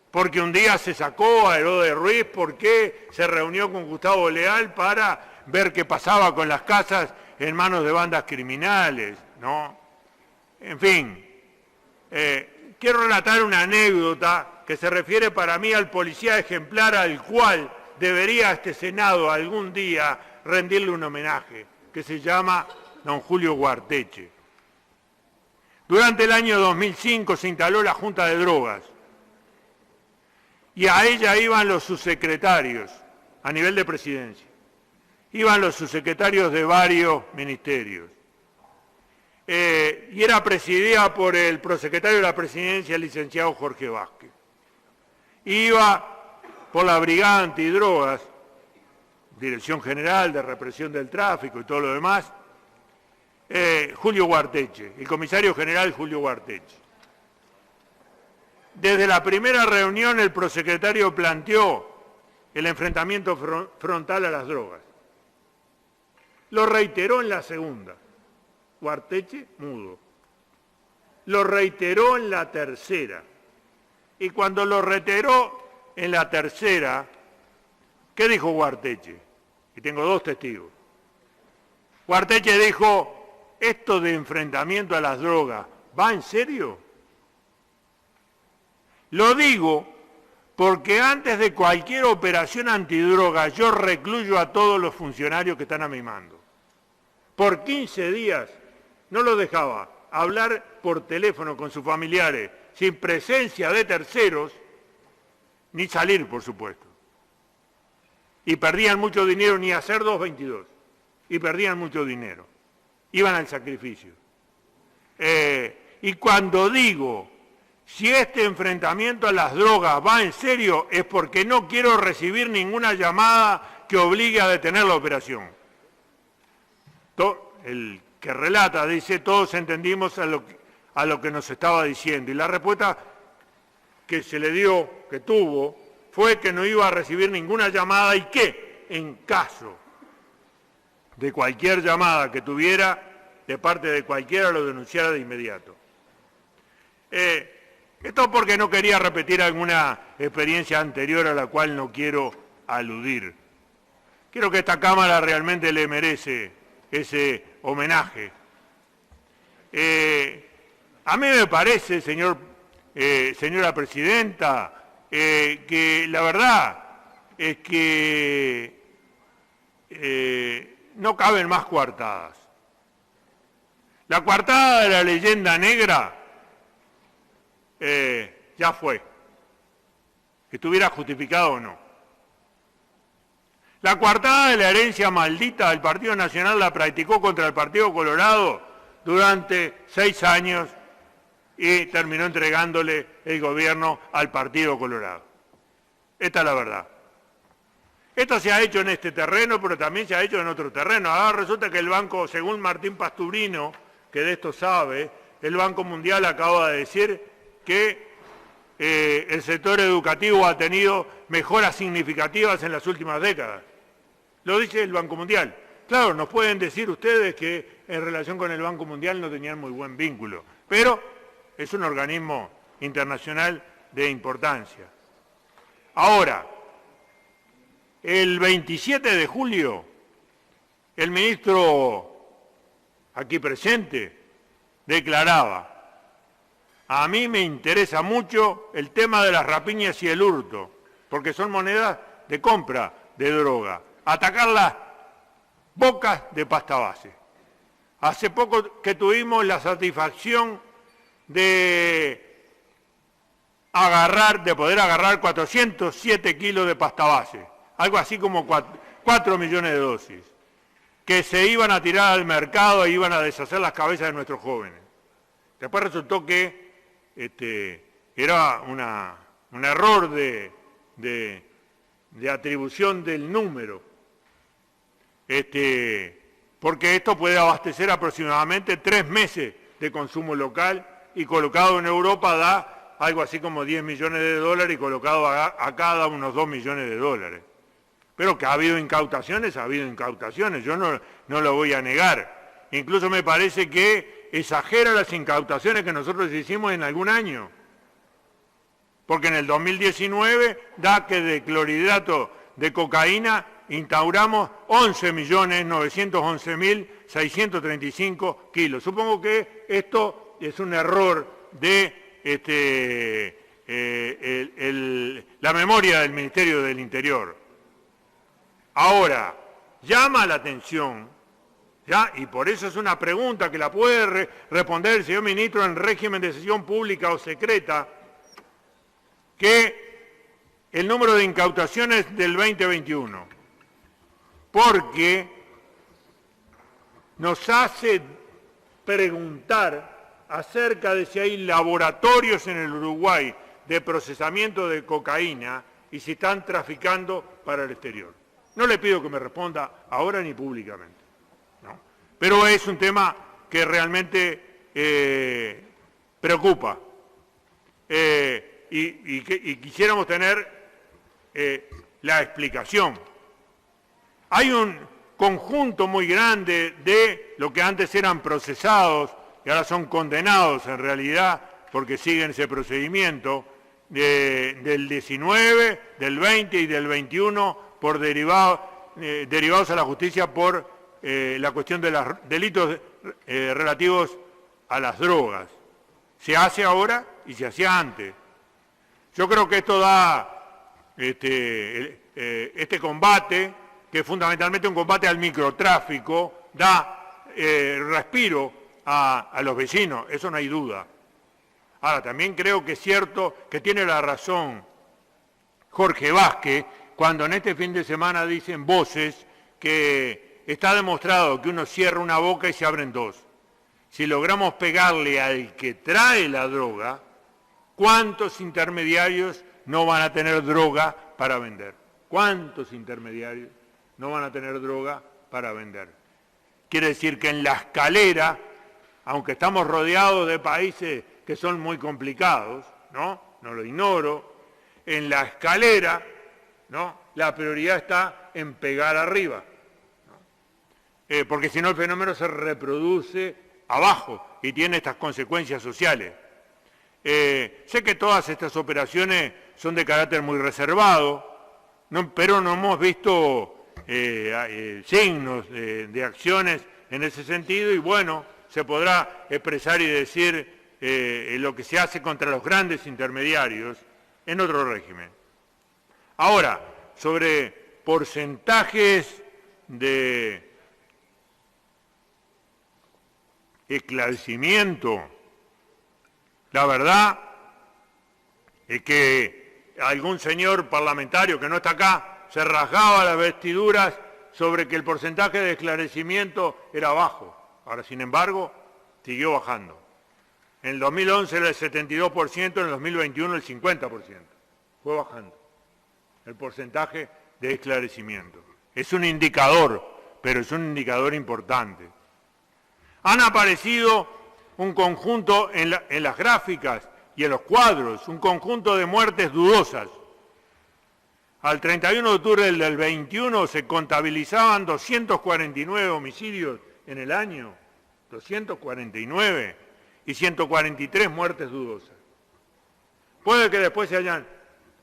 Porque un día se sacó a Herodes Ruiz porque se reunió con Gustavo Leal para ver qué pasaba con las casas en manos de bandas criminales, ¿no? En fin, quiero relatar una anécdota que se refiere para mí al policía ejemplar al cual debería este Senado algún día rendirle un homenaje, que se llama don Julio Guarteche. Durante el año 2005 se instaló la Junta de Drogas, y a ella iban los subsecretarios a nivel de presidencia. Iban los subsecretarios de varios ministerios. Y era presidida por el prosecretario de la presidencia, el licenciado Jorge Vázquez. Iba por la Brigada Antidrogas, Dirección General de Represión del Tráfico y todo lo demás, Julio Guarteche, el comisario general Julio Guarteche. Desde la primera reunión el prosecretario planteó el enfrentamiento frontal a las drogas. Lo reiteró en la segunda. Guarteche, mudo. Lo reiteró en la tercera. Y cuando lo reiteró en la tercera, ¿qué dijo Guarteche? Y tengo dos testigos. Guarteche dijo, esto de enfrentamiento a las drogas, ¿va en serio? Lo digo porque antes de cualquier operación antidroga yo recluyo a todos los funcionarios que están a mi mando. Por 15 días no los dejaba hablar por teléfono con sus familiares, sin presencia de terceros, ni salir, por supuesto. Y perdían mucho dinero, ni hacer 222. Y perdían mucho dinero. Iban al sacrificio. Y cuando digo, si este enfrentamiento a las drogas va en serio, es porque no quiero recibir ninguna llamada que obligue a detener la operación. El que relata dice, todos entendimos a lo que nos estaba diciendo. Y la respuesta que se le dio, que tuvo, fue que no iba a recibir ninguna llamada y que, en caso de cualquier llamada que tuviera, de parte de cualquiera, lo denunciara de inmediato. Esto porque no quería repetir alguna experiencia anterior a la cual no quiero aludir. Creo que esta Cámara realmente le merece ese homenaje. A mí me parece, señora Presidenta, que la verdad es que no caben más coartadas. La coartada de la leyenda negra ya fue, que estuviera justificado o no. La coartada de la herencia maldita del Partido Nacional la practicó contra el Partido Colorado durante 6 años y terminó entregándole el gobierno al Partido Colorado. Esta es la verdad. Esto se ha hecho en este terreno, pero también se ha hecho en otro terreno. Ahora resulta que el banco, según Martín Pasturino, que de esto sabe, el Banco Mundial acaba de decir que el sector educativo ha tenido mejoras significativas en las últimas décadas. Lo dice el Banco Mundial. Claro, nos pueden decir ustedes que en relación con el Banco Mundial no tenían muy buen vínculo, pero es un organismo internacional de importancia. Ahora, el 27 de julio, el ministro aquí presente declaraba: a mí me interesa mucho el tema de las rapiñas y el hurto, porque son monedas de compra de droga. Atacar las bocas de pasta base. Hace poco que tuvimos la satisfacción de poder agarrar 407 kilos de pasta base, algo así como 4 millones de dosis, que se iban a tirar al mercado e iban a deshacer las cabezas de nuestros jóvenes. Después resultó que era un error de atribución del número, porque esto puede abastecer aproximadamente 3 meses de consumo local y colocado en Europa da algo así como 10 millones de dólares y colocado acá da unos 2 millones de dólares. Pero que ha habido incautaciones, yo no lo voy a negar. Incluso me parece que exagera las incautaciones que nosotros hicimos en algún año. Porque en el 2019 da que de clorhidrato de cocaína instauramos 11.911.635 kilos. Supongo que esto es un error de la memoria del Ministerio del Interior. Ahora, llama la atención, ¿ya? Y por eso es una pregunta que la puede responder el señor ministro en régimen de sesión pública o secreta, que el número de incautaciones del 2021, porque nos hace preguntar acerca de si hay laboratorios en el Uruguay de procesamiento de cocaína y si están traficando para el exterior. No le pido que me responda ahora ni públicamente, ¿no? Pero es un tema que realmente preocupa. Y quisiéramos tener la explicación. Hay un conjunto muy grande de lo que antes eran procesados y ahora son condenados en realidad porque siguen ese procedimiento del 19, del 20 y del 21 por derivados a la justicia por la cuestión de los delitos relativos a las drogas. Se hace ahora y se hacía antes. Yo creo que esto da este combate, que es fundamentalmente un combate al microtráfico, da respiro a los vecinos, eso no hay duda. Ahora, también creo que es cierto que tiene la razón Jorge Vázquez cuando en este fin de semana dicen voces que está demostrado que uno cierra una boca y se abren dos. Si logramos pegarle al que trae la droga, ¿cuántos intermediarios no van a tener droga para vender? ¿Cuántos intermediarios no van a tener droga para vender? Quiere decir que en la escalera, aunque estamos rodeados de países que son muy complicados, ¿no? No lo ignoro, en la escalera, ¿no? La prioridad está en pegar arriba, ¿no? Porque si no el fenómeno se reproduce abajo y tiene estas consecuencias sociales. Sé que todas estas operaciones son de carácter muy reservado, pero no hemos visto signos de acciones en ese sentido y bueno, se podrá expresar y decir lo que se hace contra los grandes intermediarios en otro régimen. Ahora, sobre porcentajes de esclarecimiento, la verdad es que algún señor parlamentario que no está acá se rasgaba las vestiduras sobre que el porcentaje de esclarecimiento era bajo. Ahora, sin embargo, siguió bajando. En el 2011 era el 72%, en el 2021 el 50%. Fue bajando el porcentaje de esclarecimiento. Es un indicador, pero es un indicador importante. Han aparecido un conjunto en las gráficas y en los cuadros, un conjunto de muertes dudosas. Al 31 de octubre del 2021 se contabilizaban 249 homicidios en el año, 249, y 143 muertes dudosas. Puede que después se hayan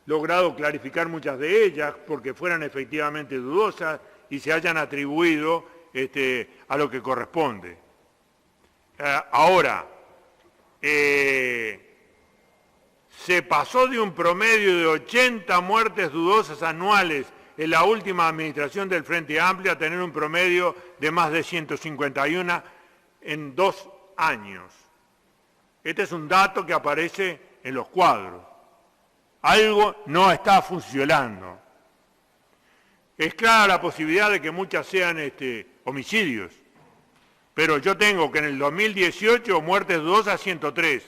logrado clarificar muchas de ellas porque fueran efectivamente dudosas y se hayan atribuido a lo que corresponde. Ahora, se pasó de un promedio de 80 muertes dudosas anuales en la última administración del Frente Amplio a tener un promedio de más de 151 en 2 años. Este es un dato que aparece en los cuadros. Algo no está funcionando. Es clara la posibilidad de que muchas sean homicidios, pero yo tengo que en el 2018 muertes dudosas 103,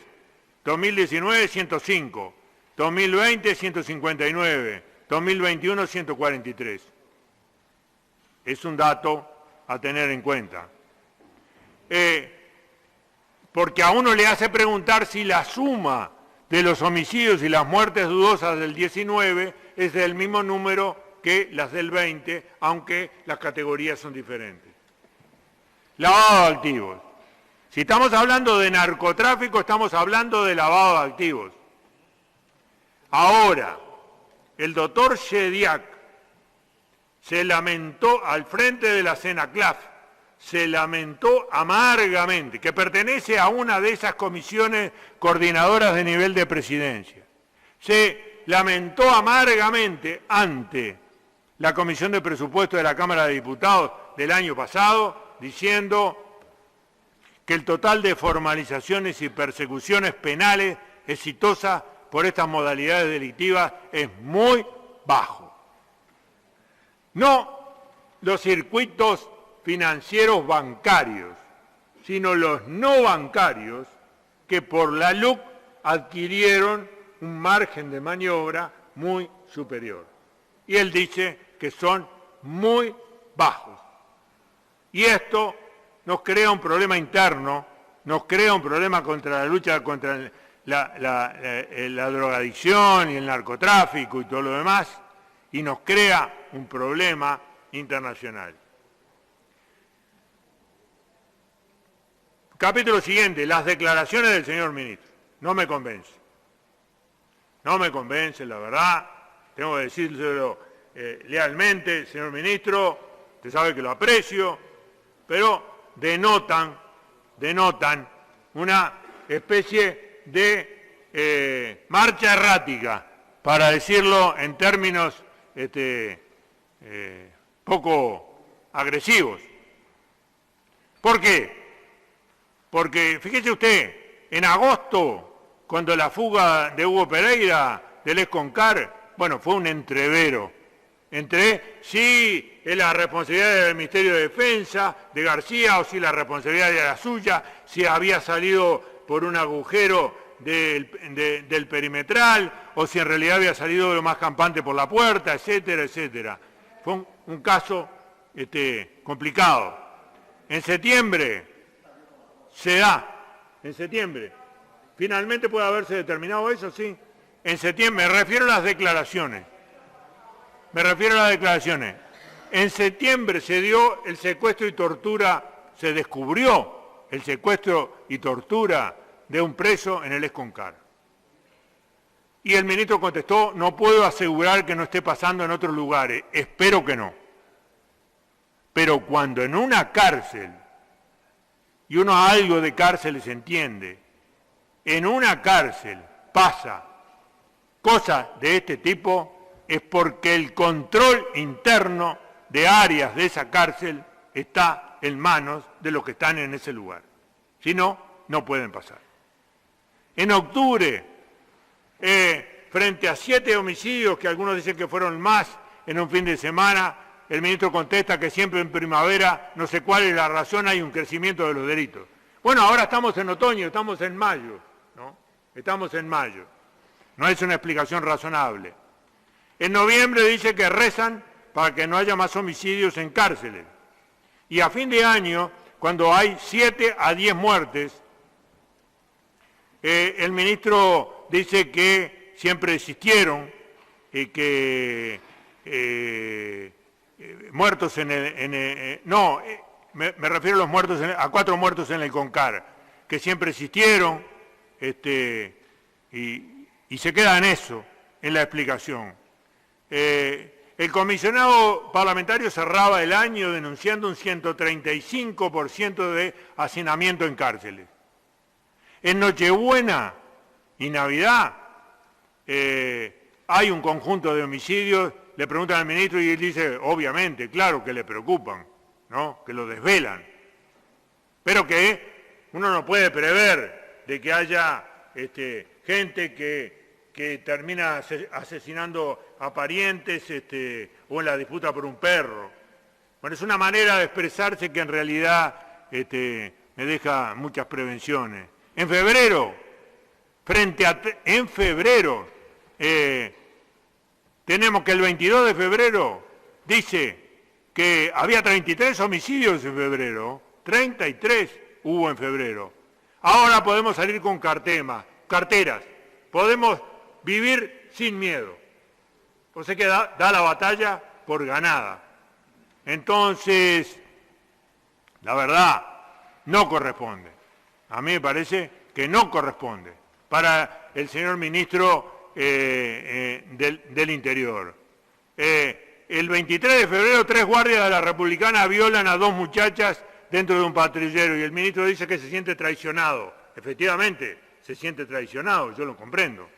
2019 105, 2020 159, 2021 143. Es un dato a tener en cuenta. Porque a uno le hace preguntar si la suma de los homicidios y las muertes dudosas del 19 es del mismo número que las del 20, aunque las categorías son diferentes. Lavado de activos. Si estamos hablando de narcotráfico, estamos hablando de lavado de activos. Ahora, el doctor Shediak se lamentó al frente de la CENACLAF, se lamentó amargamente, que pertenece a una de esas comisiones coordinadoras de nivel de presidencia. Se lamentó amargamente ante la Comisión de Presupuestos de la Cámara de Diputados del año pasado, diciendo que el total de formalizaciones y persecuciones penales exitosas por estas modalidades delictivas es muy bajo. No los circuitos financieros bancarios, sino los no bancarios que por la LUC adquirieron un margen de maniobra muy superior. Y él dice que son muy bajos. Y esto nos crea un problema interno, nos crea un problema contra la lucha contra la drogadicción y el narcotráfico y todo lo demás, y nos crea un problema internacional. Capítulo siguiente, las declaraciones del señor ministro. No me convence. No me convence, la verdad. Tengo que decírselo lealmente, señor ministro. Usted sabe que lo aprecio, pero denotan una especie de marcha errática, para decirlo en términos poco agresivos. ¿Por qué? Porque, fíjese usted, en agosto, cuando la fuga de Hugo Pereira del Esconcar, bueno, fue un entrevero entre si es la responsabilidad del Ministerio de Defensa, de García, o si la responsabilidad era suya, si había salido por un agujero del perimetral, o si en realidad había salido lo más campante por la puerta, etcétera, etcétera. Fue un caso complicado. En septiembre se da, en septiembre. Finalmente puede haberse determinado eso, sí. En septiembre, me refiero a las declaraciones. En septiembre se dio el secuestro y tortura, se descubrió el secuestro y tortura de un preso en el Esconcar. Y el ministro contestó, no puedo asegurar que no esté pasando en otros lugares, espero que no. Pero cuando en una cárcel, y uno algo de cárceles entiende, en una cárcel pasa cosas de este tipo, es porque el control interno de áreas de esa cárcel está en manos de los que están en ese lugar. Si no, no pueden pasar. En octubre, frente a 7 homicidios, que algunos dicen que fueron más en un fin de semana, el ministro contesta que siempre en primavera, no sé cuál es la razón, hay un crecimiento de los delitos. Bueno, ahora estamos en otoño, estamos en mayo, ¿no? Estamos en mayo. No es una explicación razonable. En noviembre dice que rezan para que no haya más homicidios en cárceles. Y a fin de año, cuando hay 7 a 10 muertes, el ministro dice que siempre existieron y que muertos me refiero a los muertos a 4 muertos en el Concar, que siempre existieron, y se queda en eso, en la explicación. El comisionado parlamentario cerraba el año denunciando un 135% de hacinamiento en cárceles. En Nochebuena y Navidad hay un conjunto de homicidios, le preguntan al ministro y él dice, obviamente, claro que le preocupan, ¿no? Que lo desvelan, pero que uno no puede prever de que haya gente que termina asesinando a parientes o en la disputa por un perro. Bueno, es una manera de expresarse que en realidad me deja muchas prevenciones. En febrero, tenemos que el 22 de febrero dice que había 33 homicidios en febrero, 33 hubo en febrero. Ahora podemos salir con carteras, podemos vivir sin miedo. O sea que da la batalla por ganada. Entonces, la verdad, no corresponde. A mí me parece que no corresponde para el señor ministro del Interior. El 23 de febrero, 3 guardias de la Republicana violan a 2 muchachas dentro de un patrullero y el ministro dice que se siente traicionado. Efectivamente, se siente traicionado, yo lo comprendo.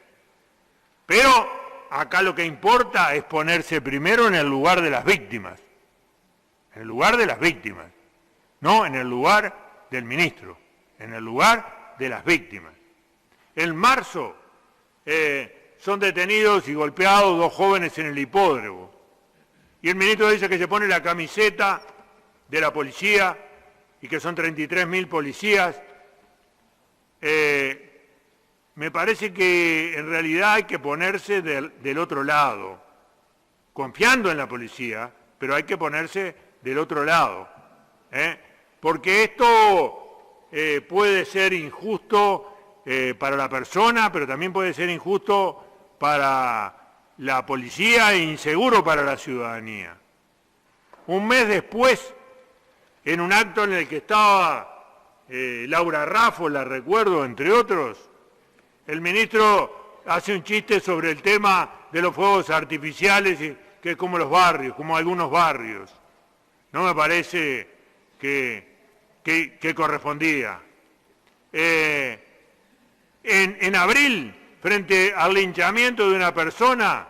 Pero acá lo que importa es ponerse primero en el lugar de las víctimas. En el lugar de las víctimas, no en el lugar del ministro, en el lugar de las víctimas. En marzo son detenidos y golpeados 2 jóvenes en el hipódromo. Y el ministro dice que se pone la camiseta de la policía y que son 33.000 policías. Me parece que en realidad hay que ponerse del otro lado, confiando en la policía, pero hay que ponerse del otro lado. porque esto puede ser injusto para la persona, pero también puede ser injusto para la policía e inseguro para la ciudadanía. Un mes después, en un acto en el que estaba Laura Raffo, la recuerdo, entre otros, el ministro hace un chiste sobre el tema de los fuegos artificiales, que es como los barrios, como algunos barrios. No me parece que correspondía. En abril, frente al linchamiento de una persona,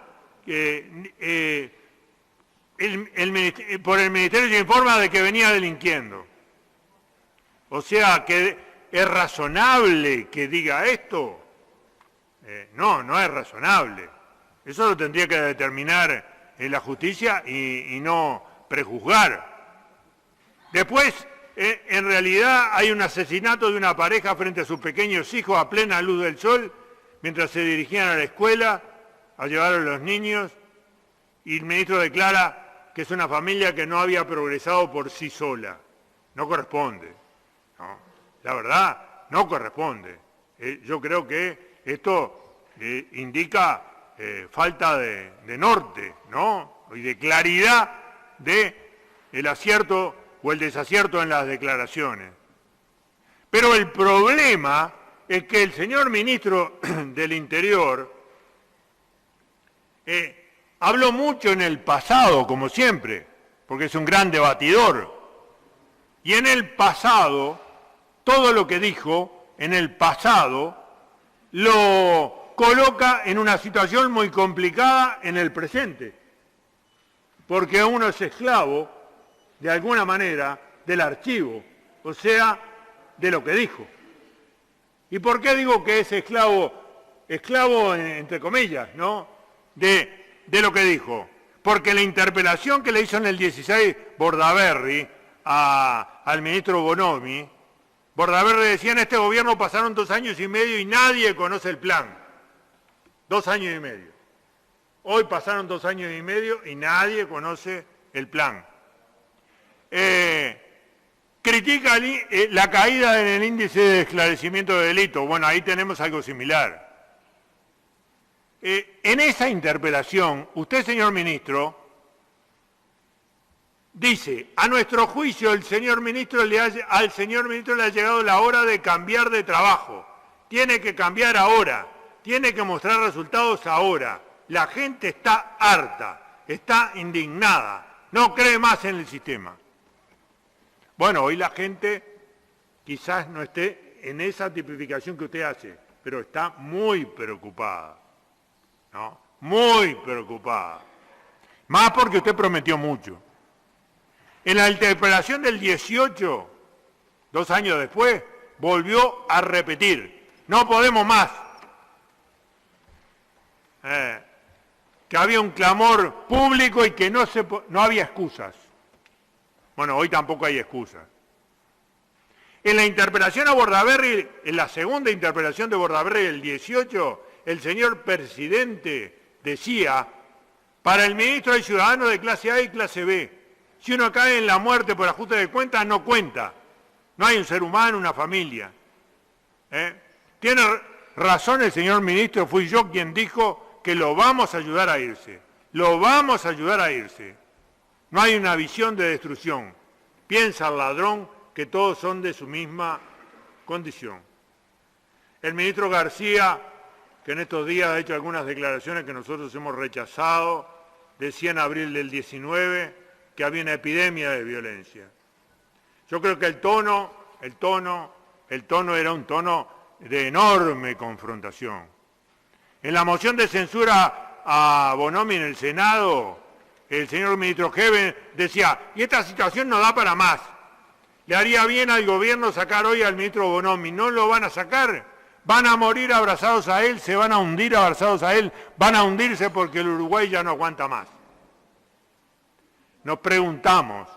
por el Ministerio se informa de que venía delinquiendo. O sea, que ¿es razonable que diga esto? No es razonable. Eso lo tendría que determinar la justicia y no prejuzgar. Después, en realidad, hay un asesinato de una pareja frente a sus pequeños hijos a plena luz del sol, mientras se dirigían a la escuela a llevar a los niños, y el ministro declara que es una familia que no había progresado por sí sola. No corresponde. ¿No? La verdad, no corresponde. Yo creo que esto indica falta de norte, ¿no? Y de claridad del acierto o el desacierto en las declaraciones. Pero el problema es que el señor ministro del Interior habló mucho en el pasado, como siempre, porque es un gran debatidor. Y en el pasado, todo lo que dijo, en el pasado, lo coloca en una situación muy complicada en el presente. Porque uno es esclavo, de alguna manera, del archivo, o sea, de lo que dijo. ¿Y por qué digo que es esclavo? Esclavo entre comillas, ¿no? De lo que dijo. Porque la interpelación que le hizo en el 16 Bordaberry al ministro Bonomi, Bordaberry decía: en este gobierno pasaron 2 años y medio y nadie conoce el plan. 2 años y medio. Hoy pasaron 2 años y medio y nadie conoce el plan. Critica la caída en el índice de esclarecimiento de delitos. Bueno, ahí tenemos algo similar. En esa interpelación, usted, señor ministro, dice: a nuestro juicio, al señor ministro le ha llegado la hora de cambiar de trabajo. Tiene que cambiar ahora. Tiene que mostrar resultados ahora. La gente está harta, está indignada, no cree más en el sistema. Bueno, hoy la gente quizás no esté en esa tipificación que usted hace, pero está muy preocupada, ¿no? Muy preocupada. Más porque usted prometió mucho. En la interpelación del 18, 2 años después, volvió a repetir: no podemos más. Que había un clamor público y que no había excusas. Bueno, hoy tampoco hay excusas. En la interpelación a Bordaberry, en la segunda interpelación de Bordaberry del 18, el señor presidente decía: para el ministro hay ciudadanos de clase A y clase B. Si uno cae en la muerte por ajuste de cuentas, no cuenta. No hay un ser humano, una familia. Tiene razón el señor ministro, fui yo quien dijo que lo vamos a ayudar a irse. Lo vamos a ayudar a irse. No hay una visión de destrucción. Piensa el ladrón que todos son de su misma condición. El ministro García, que en estos días ha hecho algunas declaraciones que nosotros hemos rechazado, decía en abril del 19 que había una epidemia de violencia. Yo creo que el tono era un tono de enorme confrontación. En la moción de censura a Bonomi en el Senado, el señor ministro Heven decía: y esta situación no da para más. Le haría bien al gobierno sacar hoy al ministro Bonomi. No lo van a sacar. Van a morir abrazados a él, se van a hundir abrazados a él, van a hundirse porque el Uruguay ya no aguanta más. Nos preguntamos,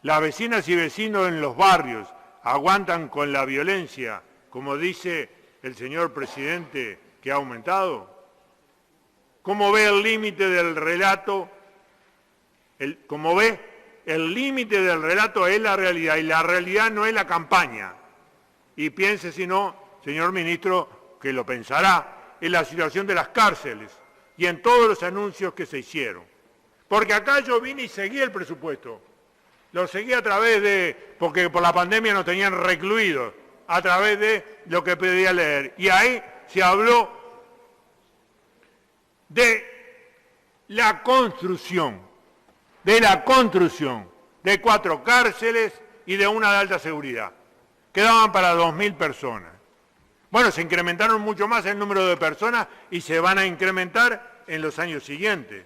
¿las vecinas y vecinos en los barrios aguantan con la violencia, como dice el señor presidente, que ha aumentado? ¿Cómo ve el límite del relato? ¿Cómo ve el límite del relato es la realidad y la realidad no es la campaña. Y piense, si no, señor ministro, que lo pensará, en la situación de las cárceles y en todos los anuncios que se hicieron. Porque acá yo vine y seguí el presupuesto. Lo seguí a través de, porque por la pandemia nos tenían recluidos, a través de lo que pedía leer. Y ahí se habló de la construcción de 4 cárceles y de una de alta seguridad. Quedaban para 2.000 personas. Bueno, se incrementaron mucho más el número de personas y se van a incrementar en los años siguientes.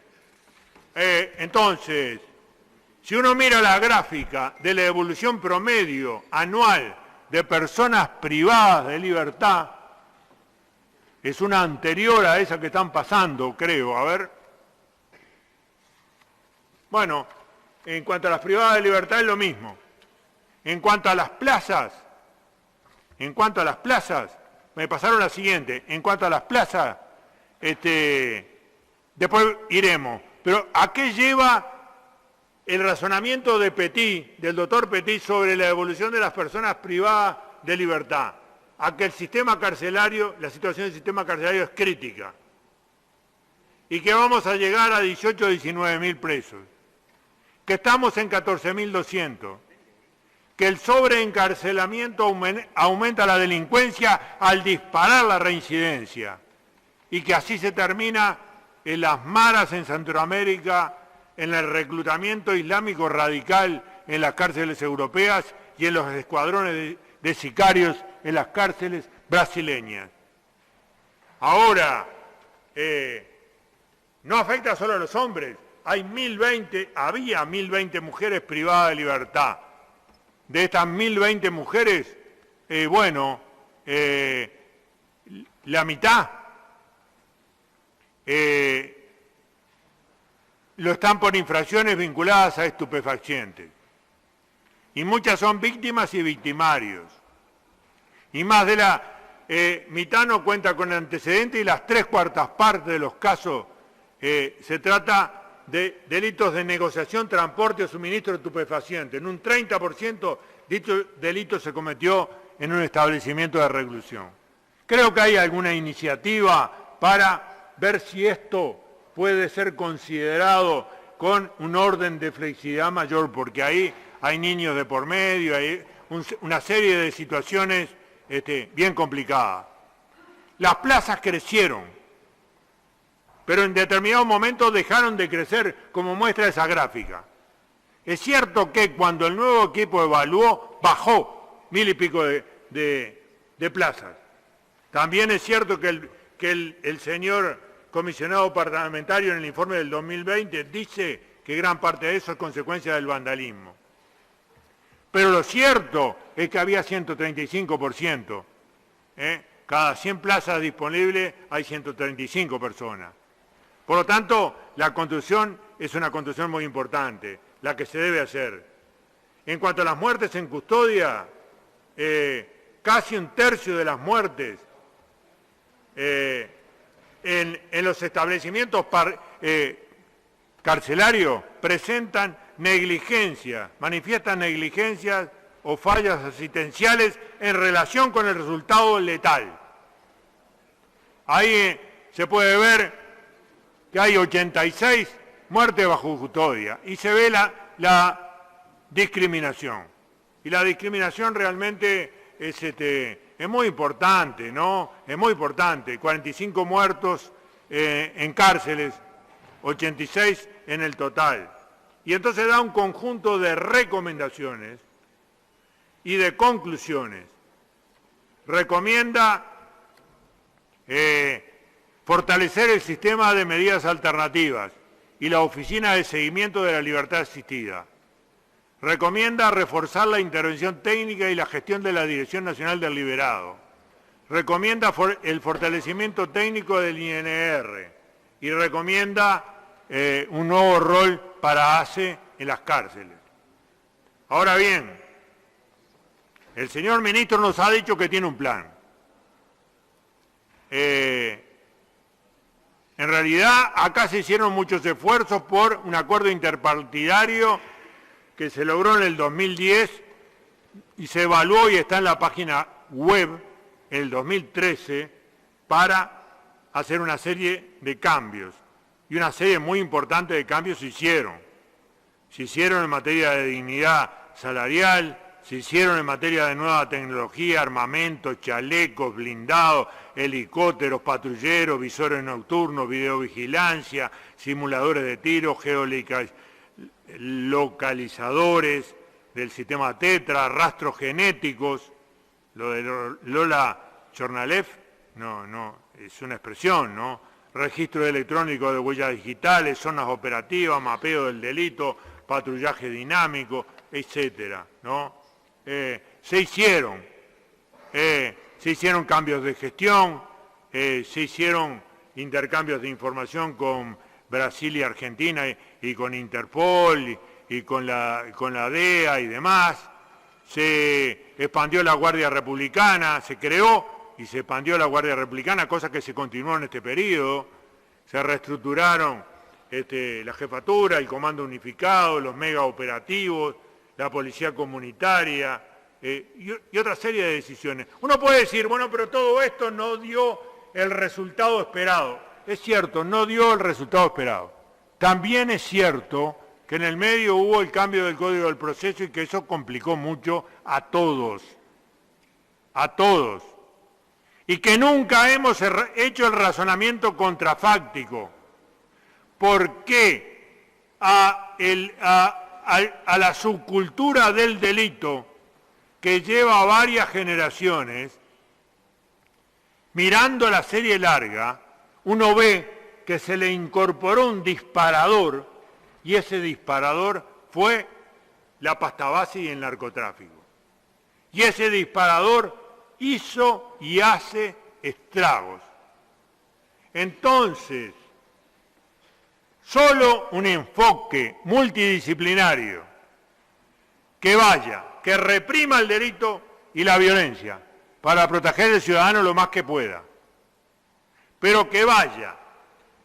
Entonces, si uno mira la gráfica de la evolución promedio anual de personas privadas de libertad, es una anterior a esa que están pasando, creo. A ver. Bueno, en cuanto a las privadas de libertad es lo mismo. En cuanto a las plazas, me pasaron la siguiente. En cuanto a las plazas, después iremos. Pero ¿a qué lleva el razonamiento de Petit, del doctor Petit, sobre la evolución de las personas privadas de libertad? A que el sistema carcelario, la situación del sistema carcelario es crítica. Y que vamos a llegar a 18 o 19.000 presos. Que estamos en 14.200. Que el sobreencarcelamiento aumenta la delincuencia al disparar la reincidencia. Y que así se termina en las maras en Centroamérica, en el reclutamiento islámico radical en las cárceles europeas y en los escuadrones de sicarios en las cárceles brasileñas. Ahora, no afecta solo a los hombres. Había 1.020 mujeres privadas de libertad. De estas 1.020 mujeres, la mitad lo están por infracciones vinculadas a estupefacientes. Y muchas son víctimas y victimarios. Y más de la mitad no cuenta con antecedentes y las 3/4 partes de los casos se trata de delitos de negociación, transporte o suministro de estupefacientes. En un 30% dicho delito se cometió en un establecimiento de reclusión. Creo que hay alguna iniciativa para ver si esto puede ser considerado con un orden de flexibilidad mayor, porque ahí hay niños de por medio, hay una serie de situaciones bien complicadas. Las plazas crecieron, pero en determinados momentos dejaron de crecer, como muestra esa gráfica. Es cierto que cuando el nuevo equipo evaluó, bajó 1.000 y pico de plazas. También es cierto que el señor comisionado parlamentario en el informe del 2020 dice que gran parte de eso es consecuencia del vandalismo. Pero lo cierto es que había 135%. Cada 100 plazas disponibles hay 135 personas. Por lo tanto, la construcción es una construcción muy importante, la que se debe hacer. En cuanto a las muertes en custodia, casi un tercio de las muertes en los establecimientos carcelarios presentan negligencia, manifiestan negligencias o fallas asistenciales en relación con el resultado letal. Ahí se puede ver que hay 86 muertes bajo custodia y se ve la discriminación. Y la discriminación realmente es muy importante, ¿no? Es muy importante. 45 muertos en cárceles, 86 en el total. Y entonces da un conjunto de recomendaciones y de conclusiones. Recomienda fortalecer el sistema de medidas alternativas y la Oficina de Seguimiento de la Libertad Asistida. Recomienda reforzar la intervención técnica y la gestión de la Dirección Nacional del Liberado. Recomienda el fortalecimiento técnico del INR y recomienda un nuevo rol para ACE en las cárceles. Ahora bien, el señor ministro nos ha dicho que tiene un plan. En realidad, acá se hicieron muchos esfuerzos por un acuerdo interpartidario que se logró en el 2010 y se evaluó y está en la página web en el 2013 para hacer una serie de cambios. Y una serie muy importante de cambios se hicieron. Se hicieron en materia de dignidad salarial, se hicieron en materia de nueva tecnología, armamentos, chalecos, blindados, helicópteros, patrulleros, visores nocturnos, videovigilancia, simuladores de tiro, geolocalizadores del sistema Tetra, rastros genéticos. Lo de Lola Chornalev, no, es una expresión, ¿no? Registro electrónico de huellas digitales, zonas operativas, mapeo del delito, patrullaje dinámico, etcétera, ¿no? Se hicieron cambios de gestión, se hicieron intercambios de información con Brasil y Argentina y con Interpol y con la DEA y demás. Se expandió la Guardia Republicana, se creó y se expandió la Guardia Republicana, cosa que se continuó en este periodo. Se reestructuraron la jefatura, el comando unificado, los mega operativos, la policía comunitaria y otra serie de decisiones. Uno puede decir, bueno, pero todo esto no dio el resultado esperado. Es cierto, no dio el resultado esperado. También es cierto que en el medio hubo el cambio del Código del Proceso y que eso complicó mucho a todos. Y que nunca hemos hecho el razonamiento contrafáctico. ¿Por qué a la subcultura del delito que lleva varias generaciones, mirando la serie larga, uno ve que se le incorporó un disparador y ese disparador fue la pasta base y el narcotráfico? Y ese disparador hizo y hace estragos. Entonces, solo un enfoque multidisciplinario que reprima el delito y la violencia para proteger al ciudadano lo más que pueda, pero que vaya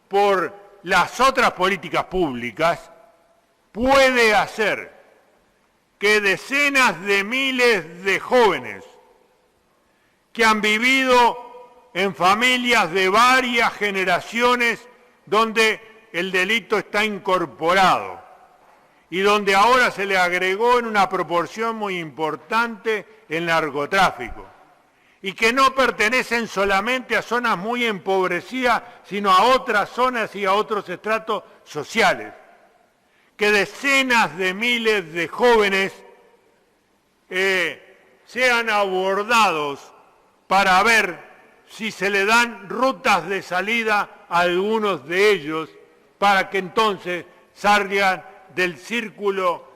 por las otras políticas públicas, puede hacer que decenas de miles de jóvenes que han vivido en familias de varias generaciones donde el delito está incorporado y donde ahora se le agregó en una proporción muy importante el narcotráfico, y que no pertenecen solamente a zonas muy empobrecidas, sino a otras zonas y a otros estratos sociales, que decenas de miles de jóvenes sean abordados para ver si se le dan rutas de salida a algunos de ellos, para que entonces salgan del círculo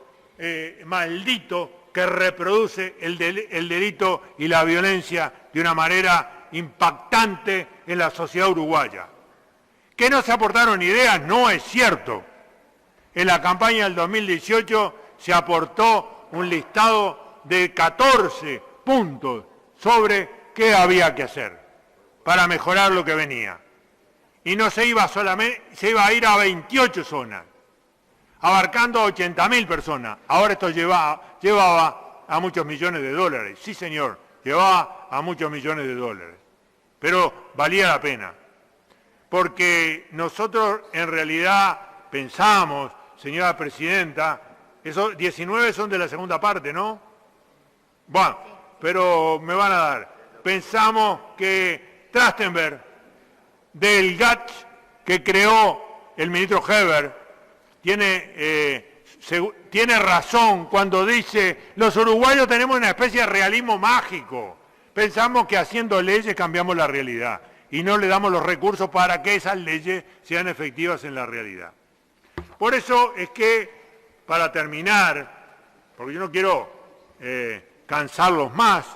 maldito que reproduce el delito y la violencia de una manera impactante en la sociedad uruguaya. ¿Que no se aportaron ideas? No es cierto. En la campaña del 2018 se aportó un listado de 14 puntos sobre qué había que hacer para mejorar lo que venía. Y no se iba solamente, se iba a ir a 28 zonas, abarcando a 80.000 personas. Ahora esto llevaba a muchos millones de dólares. Sí, señor, llevaba a muchos millones de dólares. Pero valía la pena. Porque nosotros en realidad pensamos, señora presidenta, esos 19 son de la segunda parte, ¿no? Bueno, pero me van a dar. Pensamos que Trachtenberg, del GATT que creó el ministro Heber, tiene razón cuando dice, los uruguayos tenemos una especie de realismo mágico. Pensamos que haciendo leyes cambiamos la realidad y no le damos los recursos para que esas leyes sean efectivas en la realidad. Por eso es que, para terminar, porque yo no quiero cansarlos más,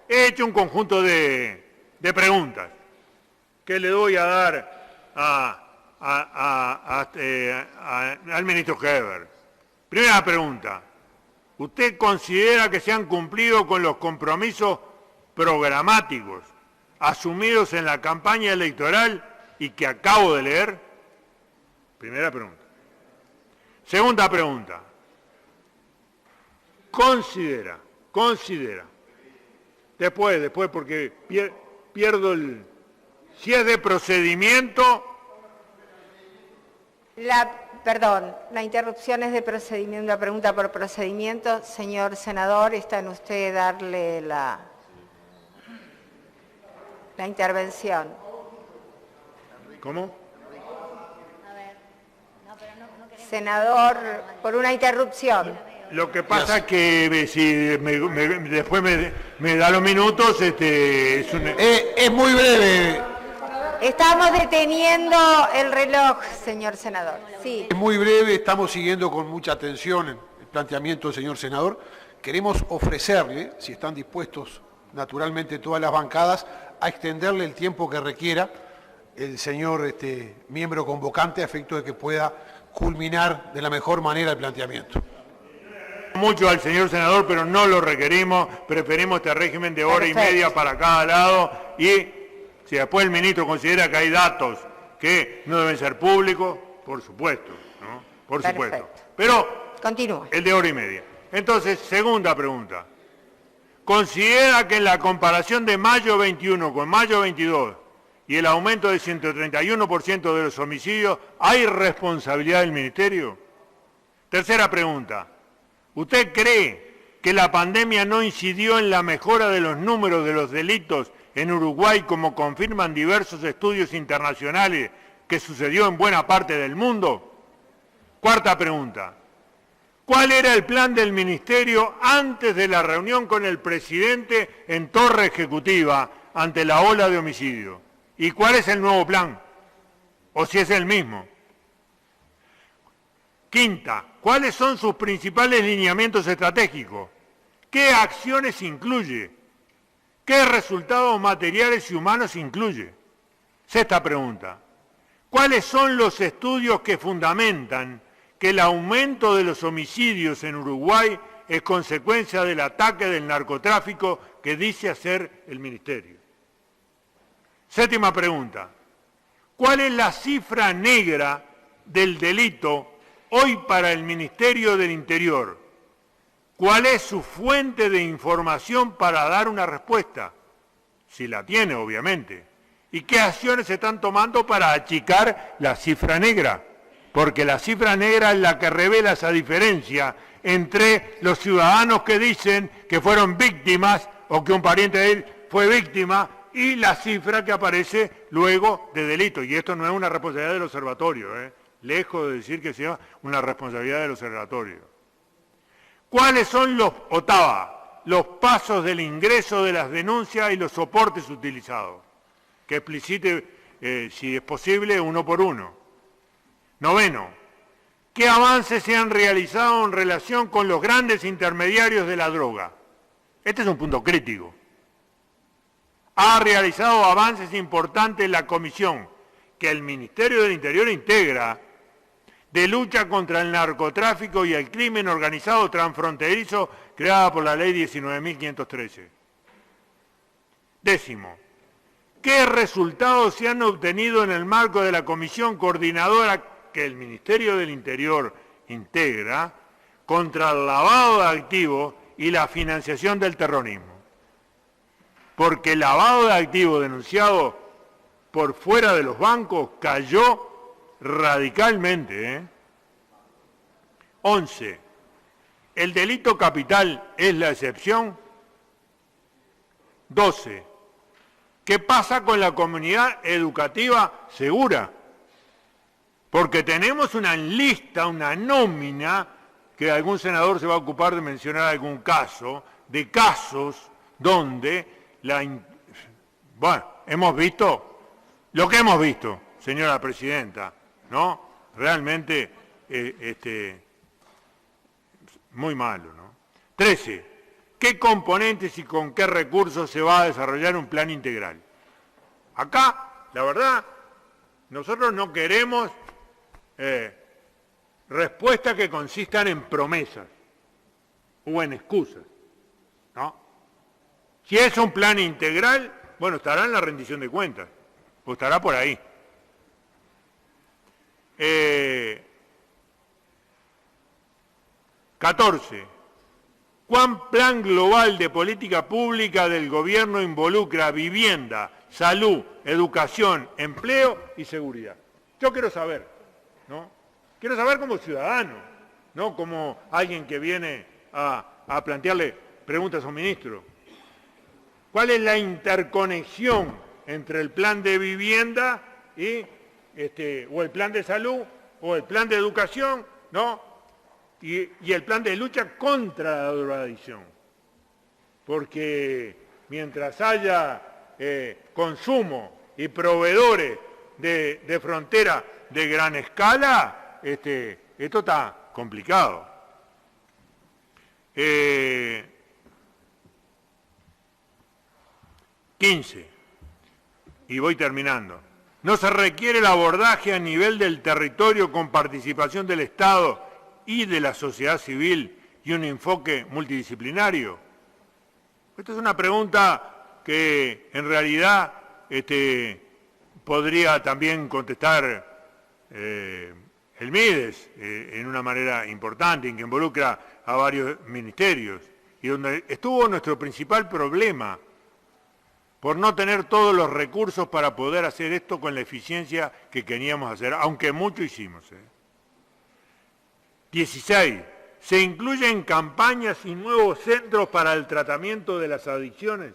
he hecho un conjunto de preguntas que le doy a dar al ministro Heber. Primera pregunta, ¿usted considera que se han cumplido con los compromisos programáticos asumidos en la campaña electoral y que acabo de leer? Primera pregunta. Segunda pregunta. Considera, después, porque pierdo el... Si es de procedimiento... Perdón, la interrupción es de procedimiento, la pregunta por procedimiento. Señor senador, está en usted darle la intervención. ¿Cómo? Senador, por una interrupción. Lo que pasa es que si después me da los minutos, es muy breve. Estamos deteniendo el reloj, señor senador. Sí. Es muy breve, estamos siguiendo con mucha atención el planteamiento del señor senador. Queremos ofrecerle, si están dispuestos naturalmente todas las bancadas, a extenderle el tiempo que requiera el señor miembro convocante a efecto de que pueda culminar de la mejor manera el planteamiento. Mucho al señor senador, pero no lo requerimos, preferimos este régimen de hora y media para cada lado y si después el ministro considera que hay datos que no deben ser públicos, por supuesto, ¿no? Por supuesto. Pero continúa. El de hora y media. Entonces, segunda pregunta. ¿Considera que en la comparación de mayo 21 con mayo 22 y el aumento del 131% de los homicidios, hay responsabilidad del Ministerio? Tercera pregunta. ¿Usted cree que la pandemia no incidió en la mejora de los números de los delitos en Uruguay, como confirman diversos estudios internacionales, que sucedió en buena parte del mundo? Cuarta pregunta. ¿Cuál era el plan del Ministerio antes de la reunión con el presidente en Torre Ejecutiva ante la ola de homicidio? ¿Y cuál es el nuevo plan? ¿O si es el mismo? Quinta, ¿cuáles son sus principales lineamientos estratégicos? ¿Qué acciones incluye? ¿Qué resultados materiales y humanos incluye? Sexta pregunta, ¿cuáles son los estudios que fundamentan que el aumento de los homicidios en Uruguay es consecuencia del ataque del narcotráfico que dice hacer el Ministerio? Séptima pregunta, ¿cuál es la cifra negra del delito hoy para el Ministerio del Interior? ¿Cuál es su fuente de información para dar una respuesta? Si la tiene, obviamente. ¿Y qué acciones se están tomando para achicar la cifra negra? Porque la cifra negra es la que revela esa diferencia entre los ciudadanos que dicen que fueron víctimas o que un pariente de él fue víctima y la cifra que aparece luego de delito. Y esto no es una responsabilidad del observatorio, lejos de decir que sea una responsabilidad del observatorio. ¿Cuáles son los pasos del ingreso de las denuncias y los soportes utilizados? Que explicite, si es posible, uno por uno. Noveno, ¿qué avances se han realizado en relación con los grandes intermediarios de la droga? Este es un punto crítico. Ha realizado avances importantes la comisión que el Ministerio del Interior integra de lucha contra el narcotráfico y el crimen organizado transfronterizo creada por la Ley 19.513. Décimo, ¿qué resultados se han obtenido en el marco de la comisión coordinadora que el Ministerio del Interior integra contra el lavado de activos y la financiación del terrorismo? Porque el lavado de activos denunciado por fuera de los bancos cayó radicalmente. 11. ¿El delito capital es la excepción? 12. ¿Qué pasa con la comunidad educativa segura? Porque tenemos una lista, una nómina, que algún senador se va a ocupar de mencionar algún caso, de casos donde hemos visto lo que hemos visto, señora presidenta, ¿no? Realmente, muy malo, ¿no? 13. ¿Qué componentes y con qué recursos se va a desarrollar un plan integral? Acá, la verdad, nosotros no queremos respuestas que consistan en promesas o en excusas, ¿no? Si es un plan integral, bueno, estará en la rendición de cuentas, o estará por ahí. 14. ¿Cuán plan global de política pública del gobierno involucra vivienda, salud, educación, empleo y seguridad? Yo quiero saber, ¿no? Quiero saber como ciudadano, no como alguien que viene a plantearle preguntas a un ministro. ¿Cuál es la interconexión entre el plan de vivienda y o el plan de salud o el plan de educación, ¿no? Y el plan de lucha contra la drogadicción? Porque mientras haya consumo y proveedores de frontera de gran escala, esto está complicado. 15. Y voy terminando. No se requiere el abordaje a nivel del territorio con participación del Estado y de la sociedad civil y un enfoque multidisciplinario. Esta es una pregunta que en realidad podría también contestar el MIDES en una manera importante, en que involucra a varios ministerios, y donde estuvo nuestro principal problema, por no tener todos los recursos para poder hacer esto con la eficiencia que queríamos hacer, aunque mucho hicimos. 16. ¿Se incluyen campañas y nuevos centros para el tratamiento de las adicciones?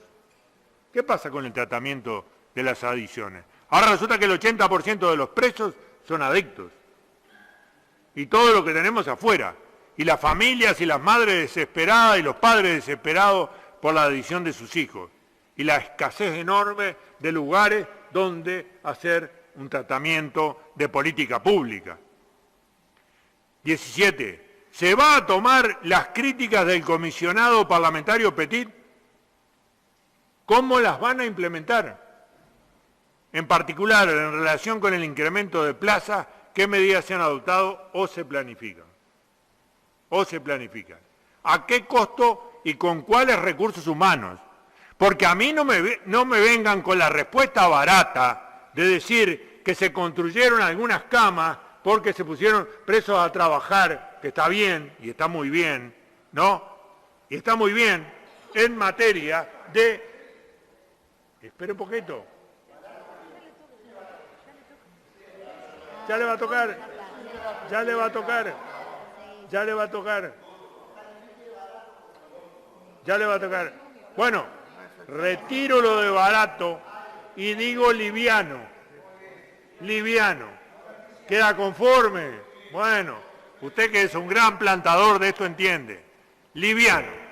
¿Qué pasa con el tratamiento de las adicciones? Ahora resulta que el 80% de los presos son adictos. Y todo lo que tenemos afuera. Y las familias y las madres desesperadas y los padres desesperados por la adicción de sus hijos. Y la escasez enorme de lugares donde hacer un tratamiento de política pública. 17. ¿Se va a tomar las críticas del comisionado parlamentario Petit? ¿Cómo las van a implementar? En particular, en relación con el incremento de plazas, ¿qué medidas se han adoptado o se planifican? ¿A qué costo y con cuáles recursos humanos? Porque a mí no me vengan con la respuesta barata de decir que se construyeron algunas camas porque se pusieron presos a trabajar, que está bien y está muy bien, ¿no? Y está muy bien en materia de... Espere un poquito. Ya le va a tocar. Bueno, retiro lo de barato y digo liviano. ¿Queda conforme? Bueno, usted que es un gran plantador de esto entiende. Liviano.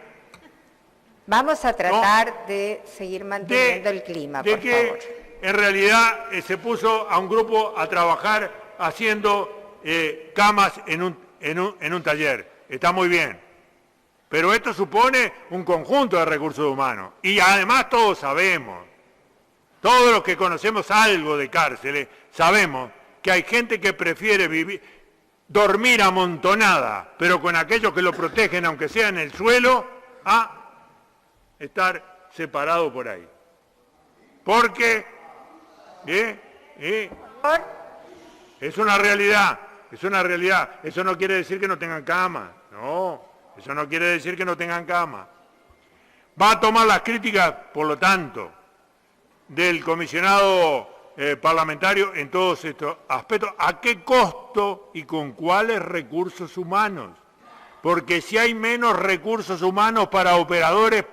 Vamos a tratar de seguir manteniendo el clima, por favor. En realidad se puso a un grupo a trabajar haciendo camas en un taller. Está muy bien. Pero esto supone un conjunto de recursos humanos. Y además todos sabemos, todos los que conocemos algo de cárceles, sabemos que hay gente que prefiere dormir amontonada, pero con aquellos que lo protegen, aunque sea en el suelo, a estar separado por ahí. Porque es una realidad. Eso no quiere decir que no tengan cama, no. Eso no quiere decir que no tengan cama. Va a tomar las críticas, por lo tanto, del comisionado parlamentario en todos estos aspectos. ¿A qué costo y con cuáles recursos humanos? Porque si hay menos recursos humanos para operadores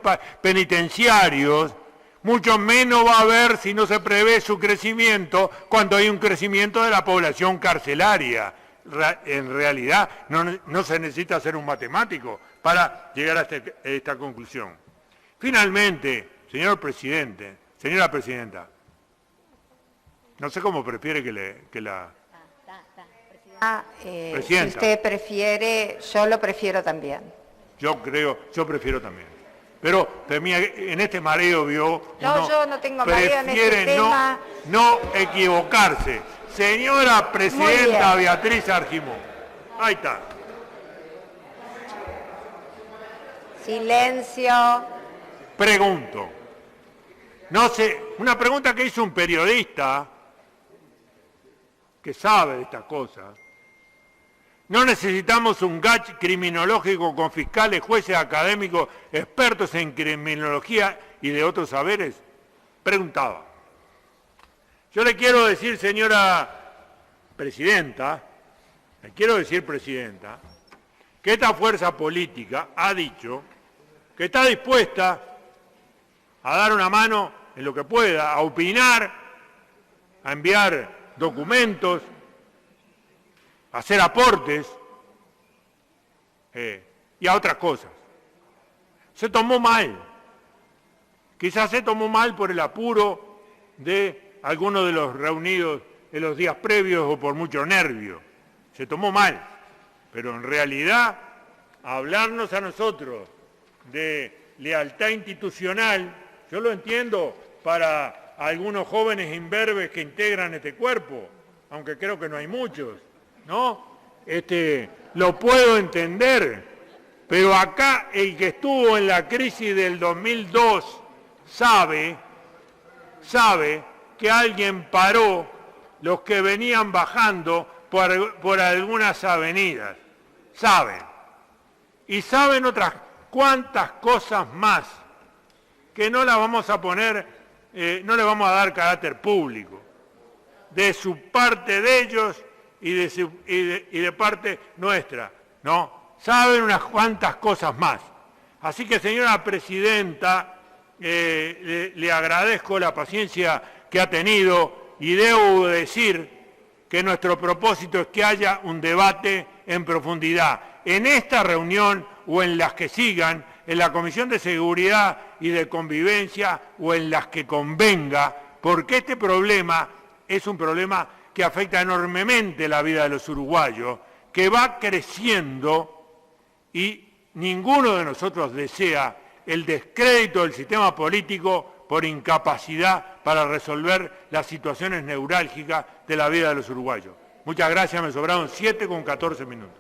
penitenciarios, mucho menos va a haber si no se prevé su crecimiento cuando hay un crecimiento de la población carcelaria. En realidad no se necesita ser un matemático para llegar a esta conclusión. Finalmente, señor presidente, señora presidenta, no sé cómo prefiere que la... Si usted prefiere, yo lo prefiero también. Yo prefiero también. Pero en este mareo vio... Yo no tengo mareo en este tema. No equivocarse. Señora presidenta Beatriz Argimón. Ahí está. Silencio. Pregunto. No sé, una pregunta que hizo un periodista que sabe de estas cosas. No necesitamos un GACH criminológico con fiscales, jueces académicos, expertos en criminología y de otros saberes. Preguntaba. Yo le quiero decir, señora presidenta, que esta fuerza política ha dicho que está dispuesta a dar una mano en lo que pueda, a opinar, a enviar documentos, a hacer aportes y a otras cosas. Se tomó mal. Quizás se tomó mal por el apuro de algunos de los reunidos en los días previos o por mucho nervio. Se tomó mal. Pero en realidad, hablarnos a nosotros de lealtad institucional, yo lo entiendo para algunos jóvenes imberbes que integran este cuerpo, aunque creo que no hay muchos, ¿no? Lo puedo entender, pero acá el que estuvo en la crisis del 2002 sabe que alguien paró los que venían bajando por algunas avenidas, saben. Y saben otras cuantas cosas más que no las vamos a poner, no le vamos a dar carácter público, de su parte de ellos y de parte nuestra, ¿no? Saben unas cuantas cosas más. Así que, señora presidenta, le agradezco la paciencia que ha tenido y debo decir que nuestro propósito es que haya un debate en profundidad en esta reunión o en las que sigan, en la Comisión de Seguridad y de Convivencia o en las que convenga, porque este problema es un problema que afecta enormemente la vida de los uruguayos, que va creciendo y ninguno de nosotros desea el descrédito del sistema político por incapacidad para resolver las situaciones neurálgicas de la vida de los uruguayos. Muchas gracias, me sobraron 7 con 14 minutos.